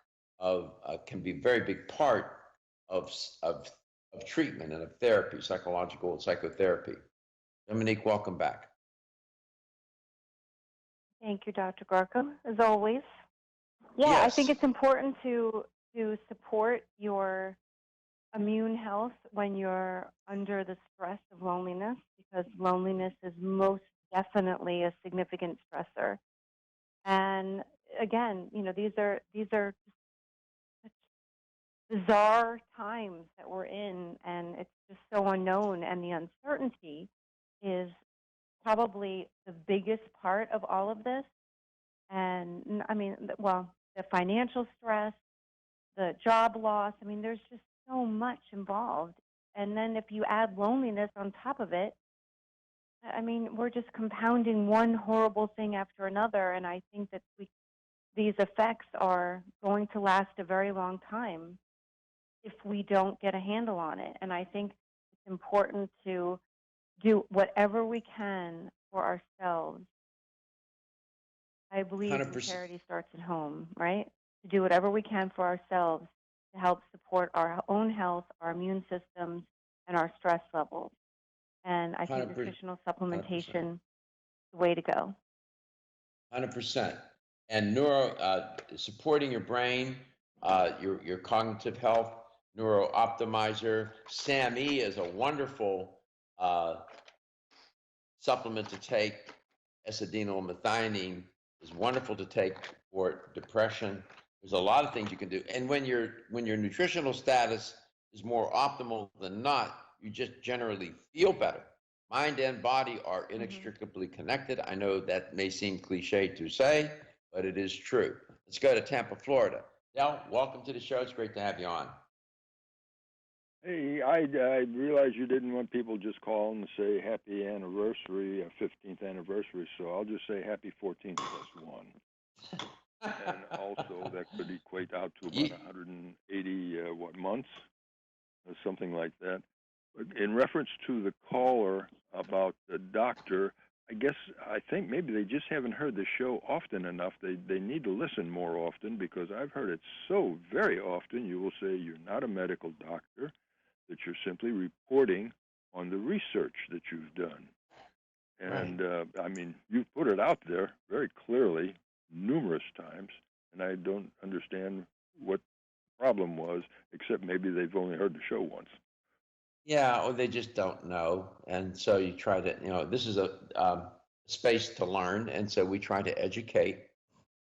of can be a very big part of treatment and of therapy, psychological psychotherapy. Dominique, welcome back. Thank you, Dr. Garko, as always. Yeah, Yes. I think it's important to support your immune health when you're under the stress of loneliness, because loneliness is most definitely a significant stressor. And again, these are such bizarre times that we're in, and it's just so unknown, and the uncertainty is probably the biggest part of all of this. And I mean, the financial stress, the job loss, I mean, there's just so much involved. And then if you add loneliness on top of it, I mean, we're just compounding one horrible thing after another. And I think that these effects are going to last a very long time if we don't get a handle on it. And I think it's important to do whatever we can for ourselves. I believe 100%. charity starts at home, right? To do whatever we can for ourselves to help support our own health, our immune systems, and our stress levels. And I think 100%. nutritional supplementation is the way to go. 100%. And supporting your brain, your cognitive health, Neuro Optimizer. SAMe is a wonderful supplement to take. S-adenyl-methionine is wonderful to take for depression. There's a lot of things you can do. And when your nutritional status is more optimal than not, you just generally feel better. Mind and body are inextricably connected. I know that may seem cliche to say, but it is true. Let's go to Tampa, Florida. Del, welcome to the show. It's great to have you on. Hey, I realize you didn't want people just call and say happy anniversary, 15th anniversary, so I'll just say happy 14th plus 1. And also that could equate out to about 180 months, or something like that. But in reference to the caller about the doctor, I think maybe they just haven't heard the show often enough. They need to listen more often, because I've heard it so very often. You will say you're not a medical doctor, that you're simply reporting on the research that you've done. And I mean, you've put it out there very clearly numerous times, and I don't understand what the problem was, except maybe they've only heard the show once. Yeah, or they just don't know. And so you try to, this is a space to learn. And so we try to educate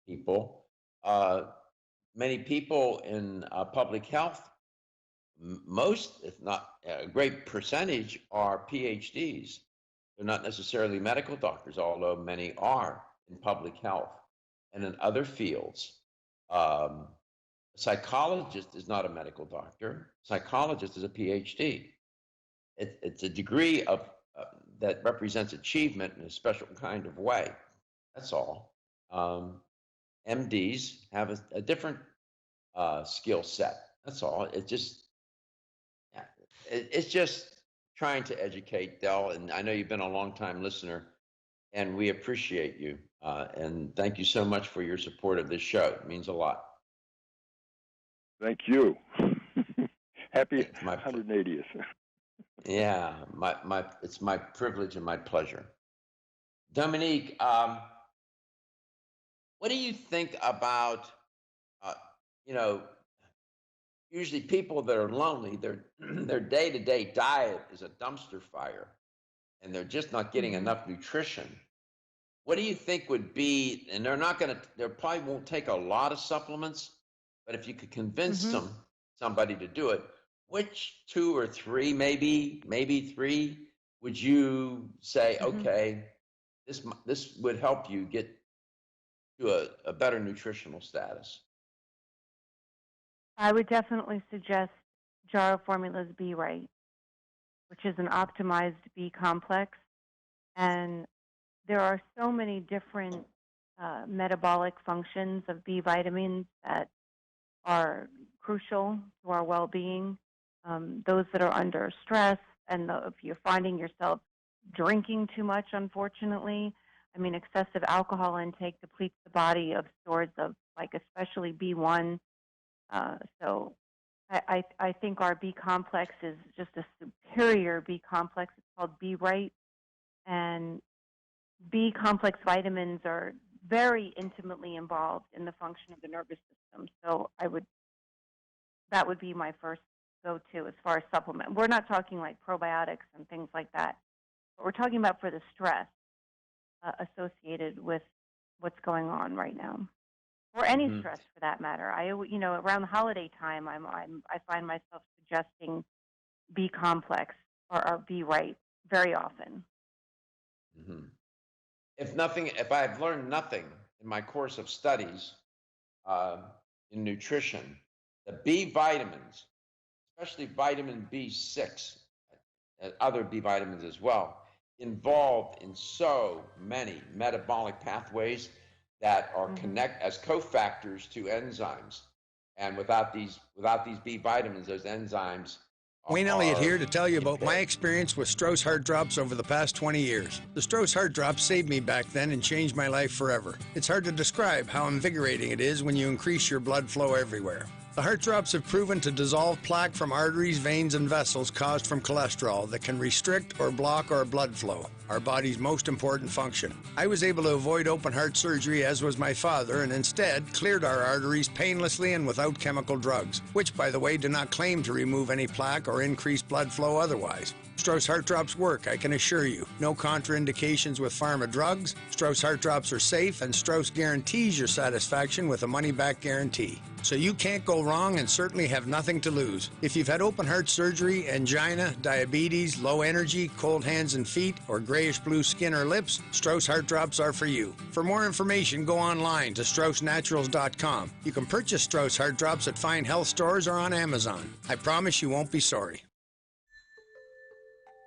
people. Many people in public health, most, if not a great percentage, are PhDs. They're not necessarily medical doctors, although many are in public health and in other fields. A psychologist is not a medical doctor. Psychologist is a PhD. It's a degree of that represents achievement in a special kind of way. That's all. MDs have a different skill set. That's all. It's just trying to educate, Del. And I know you've been a long-time listener, and we appreciate you. And thank you so much for your support of this show. It means a lot. Thank you. Happy 180th. Yeah, it's my privilege and my pleasure. Dominique, what do you think about, usually people that are lonely, their day-to-day diet is a dumpster fire, and they're just not getting enough nutrition. What do you think would be, and they probably won't take a lot of supplements, but if you could convince somebody to do it, which 2 or 3, maybe 3, would you say, okay, this would help you get to a better nutritional status? I would definitely suggest Jarrow Formula's B Right, which is an optimized B complex. And there are so many different metabolic functions of B vitamins that are crucial to our well-being. Those that are under stress, and if you're finding yourself drinking too much, unfortunately, I mean, excessive alcohol intake depletes the body of stores of, like, especially B1 So I think our B complex is just a superior B complex. It's called B right, and B complex vitamins are very intimately involved in the function of the nervous system. So that would be my first go-to as far as supplement. We're not talking like probiotics and things like that, but we're talking about for the stress associated with what's going on right now, or any stress for that matter. Around the holiday time, I find myself suggesting B complex or B right very often. Mm-hmm. If I've learned nothing in my course of studies in nutrition, the B vitamins, especially vitamin B6 and other B vitamins as well, involved in so many metabolic pathways that are connect as cofactors to enzymes. And without these B vitamins, those enzymes Wayne Elliott here to tell you about my experience with Strauss Heart Drops over the past 20 years. The Strauss Heart Drops saved me back then and changed my life forever. It's hard to describe how invigorating it is when you increase your blood flow everywhere. The Heart Drops have proven to dissolve plaque from arteries, veins, and vessels caused from cholesterol that can restrict or block our blood flow, our body's most important function. I was able to avoid open heart surgery, as was my father, and instead cleared our arteries painlessly and without chemical drugs, which, by the way, do not claim to remove any plaque or increase blood flow otherwise. Strauss Heart Drops work, I can assure you. No contraindications with pharma drugs. Strauss Heart Drops are safe, and Strauss guarantees your satisfaction with a money-back guarantee. So you can't go wrong and certainly have nothing to lose. If you've had open heart surgery, angina, diabetes, low energy, cold hands and feet, or grayish-blue skin or lips, Strauss Heart Drops are for you. For more information, go online to StraussNaturals.com. You can purchase Strauss Heart Drops at fine health stores or on Amazon. I promise you won't be sorry.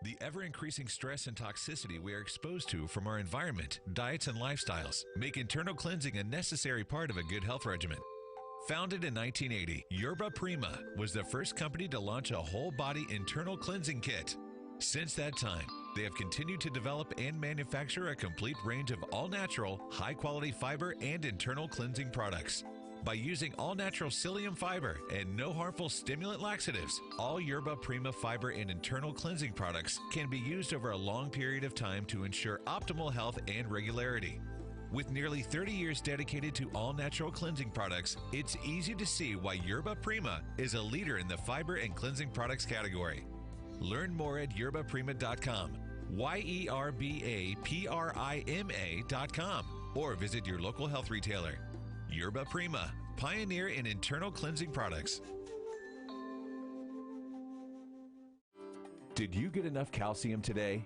The ever-increasing stress and toxicity we are exposed to from our environment, diets, and lifestyles make internal cleansing a necessary part of a good health regimen. Founded in 1980, Yerba Prima was the first company to launch a whole-body internal cleansing kit. Since that time, they have continued to develop and manufacture a complete range of all-natural, high-quality fiber and internal cleansing products. By using all-natural psyllium fiber and no harmful stimulant laxatives, all Yerba Prima fiber and internal cleansing products can be used over a long period of time to ensure optimal health and regularity. With nearly 30 years dedicated to all-natural cleansing products, it's easy to see why Yerba Prima is a leader in the fiber and cleansing products category. Learn more at yerbaprima.com, YERBAPRIMA.com, or visit your local health retailer. Yerba Prima, pioneer in internal cleansing products. Did you get enough calcium today?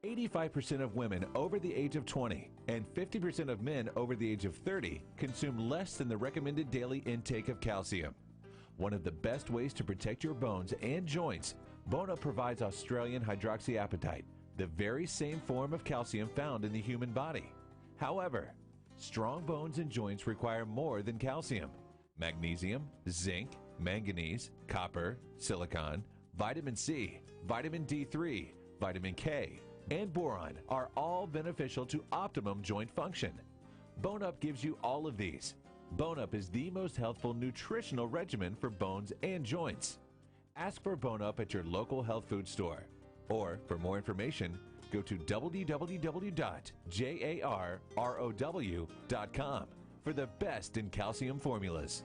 85% of women over the age of 20 and 50% of men over the age of 30 consume less than the recommended daily intake of calcium. One of the best ways to protect your bones and joints, Bone-Up provides Australian hydroxyapatite, the very same form of calcium found in the human body. However, strong bones and joints require more than calcium. Magnesium, zinc, manganese, copper, silicon, vitamin C, vitamin D3, vitamin K, and boron are all beneficial to optimum joint function. Bone-Up gives you all of these. Bone-Up is the most healthful nutritional regimen for bones and joints. Ask for Bone-Up at your local health food store. Or, for more information, go to www.jarrow.com for the best in calcium formulas.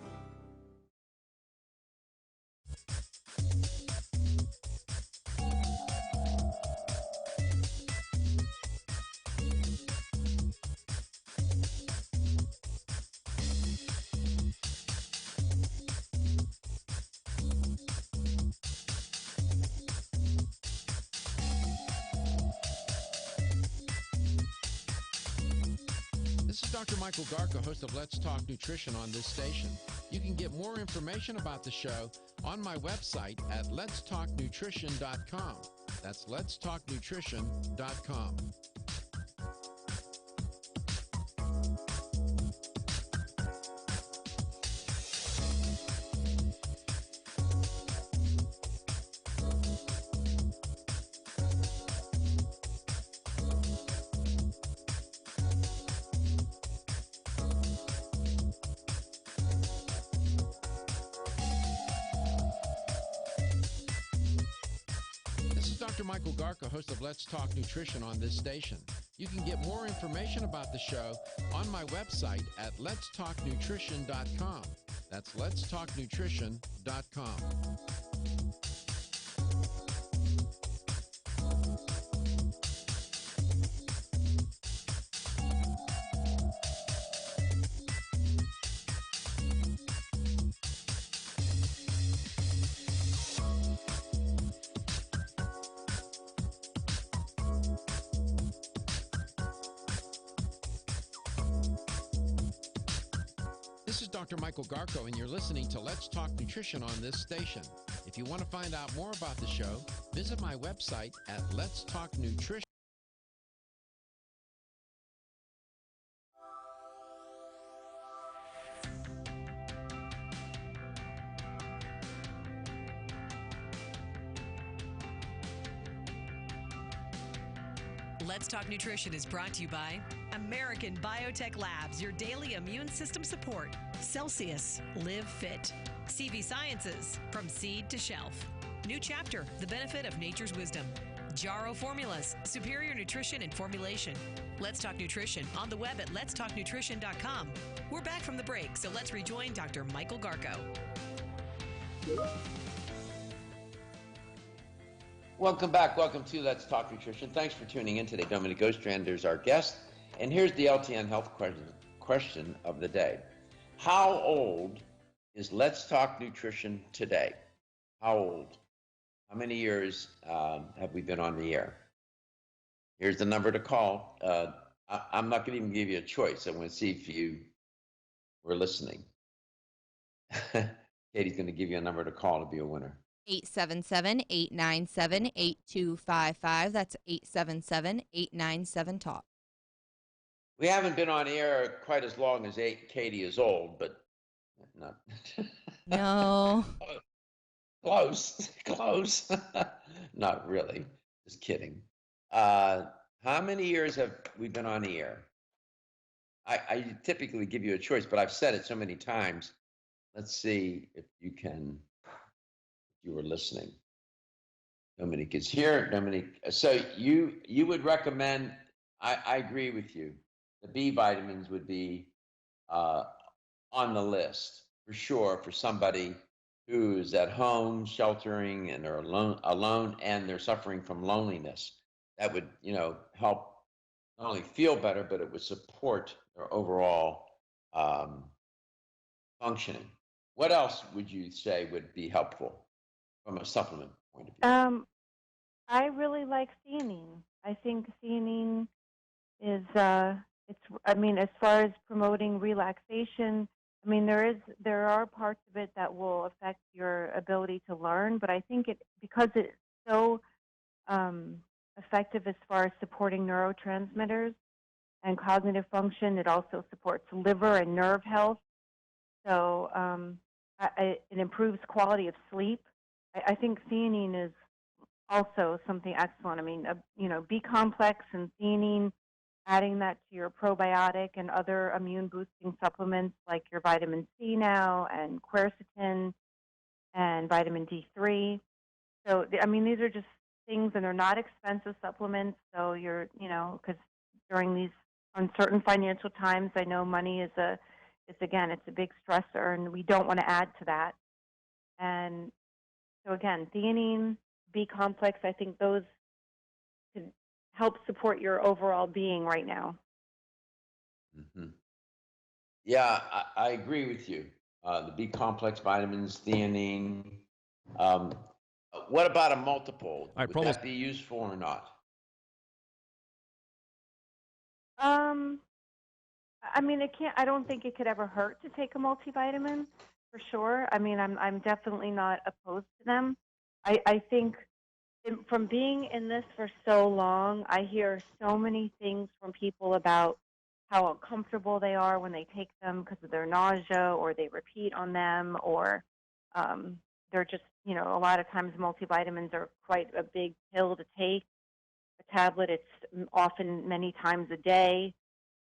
This is Dr. Michael Garka, host of Let's Talk Nutrition on this station. You can get more information about the show on my website at letstalknutrition.com. That's letstalknutrition.com. Dr. Michael Garka, host of Let's Talk Nutrition on this station. You can get more information about the show on my website at letstalknutrition.com. That's letstalknutrition.com. This is Dr. Michael Garko, and you're listening to Let's Talk Nutrition on this station. If you want to find out more about the show, visit my website at Let's Talk Nutrition. Let's Talk Nutrition is brought to you by American Biotech Labs, your daily immune system support. Celsius, Live Fit. CV Sciences, from seed to shelf. New Chapter, the benefit of nature's wisdom. Jarrow Formulas, superior nutrition and formulation. Let's Talk Nutrition on the web at letstalknutrition.com. We're back from the break, so let's rejoin Dr. Michael Garko. Welcome back. Welcome to Let's Talk Nutrition. Thanks for tuning in today. Dominic Ostrander is our guest. And here's the LTN Health question of the day. How old is Let's Talk Nutrition today? How old? How many years have we been on the air? Here's the number to call. I'm not going to even give you a choice. I want to see if you were listening. Katie's going to give you a number to call to be a winner. 877-897-8255. That's 877-897-TALK. We haven't been on air quite as long as Katie is old, but not. No. Close. Not really. Just kidding. How many years have we been on the air? I typically give you a choice, but I've said it so many times. Let's see if you were listening. Dominic is here. Dominic, so you would recommend, I agree with you, the B vitamins would be on the list for sure for somebody who's at home sheltering and are alone and they're suffering from loneliness. That would, help not only feel better, but it would support their overall functioning. What else would you say would be helpful from a supplement point of view? I really like theanine. I think theanine is, as far as promoting relaxation, there are parts of it that will affect your ability to learn, but I think because it's so effective as far as supporting neurotransmitters and cognitive function, it also supports liver and nerve health. So it improves quality of sleep. I think theanine is also something excellent. B-complex and theanine, adding that to your probiotic and other immune-boosting supplements like your vitamin C now and quercetin and vitamin D3. So, these are just things, and they're not expensive supplements. So because during these uncertain financial times, I know money is it's a big stressor, and we don't want to add to that. And so again, theanine, B-complex, I think those could help support your overall being right now. Mm-hmm. Yeah, I agree with you. The B-complex vitamins, theanine. What about a multiple? Would that be useful or not? I don't think it could ever hurt to take a multivitamin, for sure. I'm definitely not opposed to them. I think from being in this for so long, I hear so many things from people about how uncomfortable they are when they take them because of their nausea, or they repeat on them, or they're just, a lot of times multivitamins are quite a big pill to take. A tablet, it's often many times a day,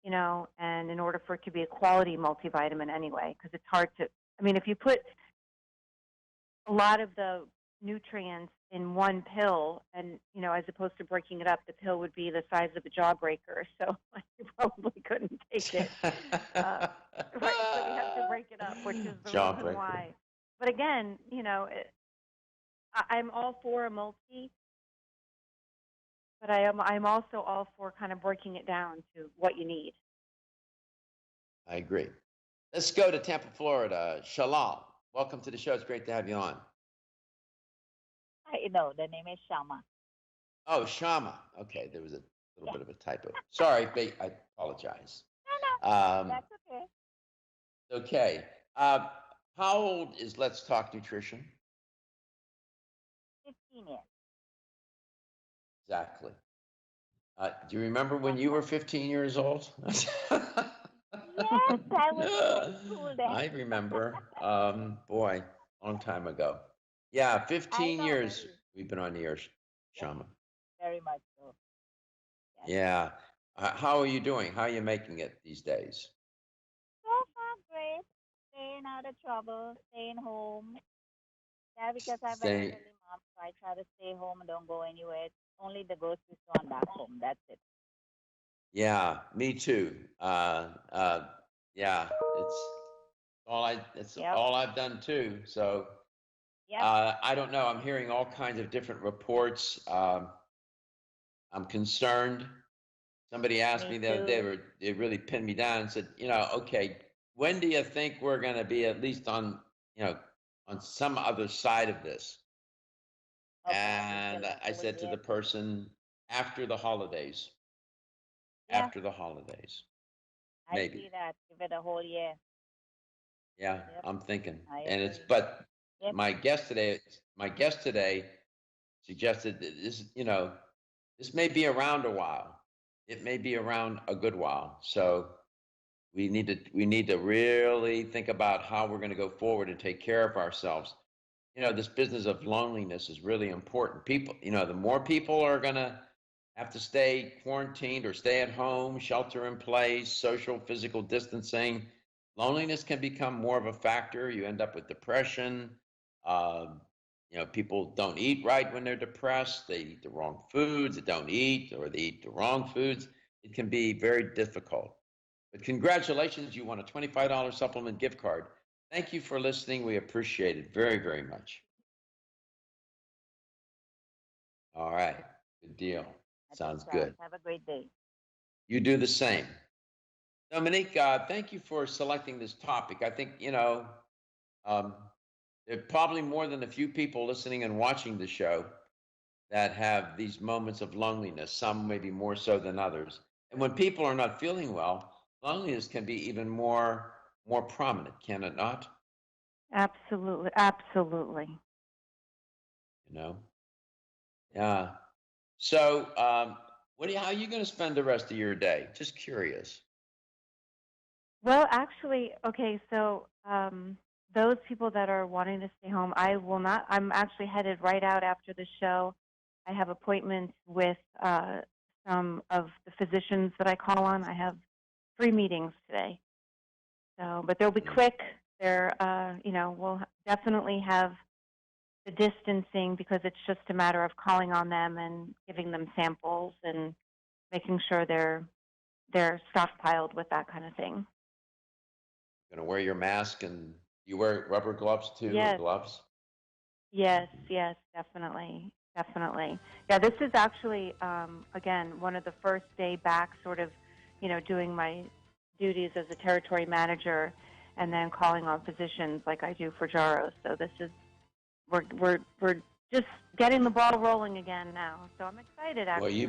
and in order for it to be a quality multivitamin anyway, because it's hard to, if you put a lot of the nutrients in one pill, and as opposed to breaking it up, the pill would be the size of a jawbreaker. So I probably couldn't take it. Right, so we have to break it up, which is the reason why. But again, I'm all for a multi, but I'm also all for kind of breaking it down to what you need. I agree. Let's go to Tampa, Florida. Shalal, welcome to the show. It's great to have you on. No, the name is Shama. Oh, Shama. Okay, there was a little bit of a typo. Sorry, I apologize. No, that's okay. Okay. How old is Let's Talk Nutrition? 15 years. Exactly. Do you remember when you were 15 years old? Yes, I was in school then. I remember. Boy, long time ago. Yeah, 15 years we've been on the air, Shama. Very much so. Yes. Yeah. How are you doing? How are you making it these days? So far, great. Staying out of trouble, staying home. Yeah, because I'm an elderly mom, so I try to stay home and don't go anywhere. It's only the grocery store and back home. That's it. Yeah, me too. Yeah, it's all I've done too. So I don't know. I'm hearing all kinds of different reports. I'm concerned. Somebody asked me the other day, they really pinned me down and said, okay, when do you think we're going to be at least on some other side of this? Okay, and I said to the person, after the holidays. Yeah. After the holidays. Maybe. I see that. Give it a whole year. Yeah, yep. I'm thinking. But yep. my guest today suggested that this may be around a while. It may be around a good while. So we need to really think about how we're going to go forward and take care of ourselves. This business of loneliness is really important. People, the more people are going to have to stay quarantined or stay at home, shelter in place, social, physical distancing, loneliness can become more of a factor. You end up with depression. People don't eat right when they're depressed. They eat the wrong foods. They don't eat, or they eat the wrong foods. It can be very difficult. But congratulations, you won a $25 supplement gift card. Thank you for listening. We appreciate it very, very much. All right. Good deal. Sounds good. Have a great day. You do the same. Dominique, thank you for selecting this topic. I think, there are probably more than a few people listening and watching the show that have these moments of loneliness, some maybe more so than others. And when people are not feeling well, loneliness can be even more prominent, can it not? Absolutely. Absolutely. Yeah. So, how are you going to spend the rest of your day? Just curious. Well, actually, okay, so those people that are wanting to stay home, I will not. I'm actually headed right out after the show. I have appointments with some of the physicians that I call on. I have 3 meetings today. So, but they'll be quick. They're, we'll definitely have the distancing because it's just a matter of calling on them and giving them samples and making sure they're stockpiled with that kind of thing. You're going to wear your mask, and you wear rubber gloves too? Yes. Or gloves? Yes, definitely. Yeah, this is actually, again, one of the first day back sort of, doing my duties as a territory manager and then calling on physicians like I do for Jaros. So this is, we're just getting the ball rolling again now. So I'm excited, actually.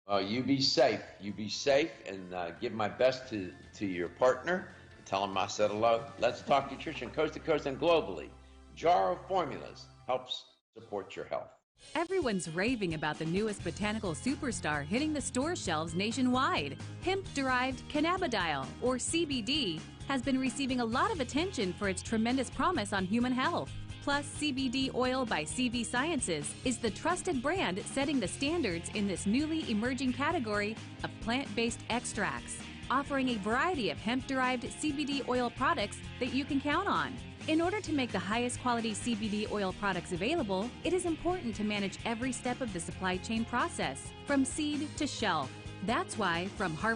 Well, you be safe. You be safe, and give my best to your partner. Tell him I said hello. Let's Talk Nutrition, coast to coast and globally. Jaro Formulas helps support your health. Everyone's raving about the newest botanical superstar hitting the store shelves nationwide. Hemp-derived cannabidiol, or CBD, has been receiving a lot of attention for its tremendous promise on human health. Plus, CBD Oil by CV Sciences is the trusted brand setting the standards in this newly emerging category of plant-based extracts, offering a variety of hemp-derived CBD oil products that you can count on. In order to make the highest quality CBD oil products available, it is important to manage every step of the supply chain process, from seed to shelf. That's why, from Harvest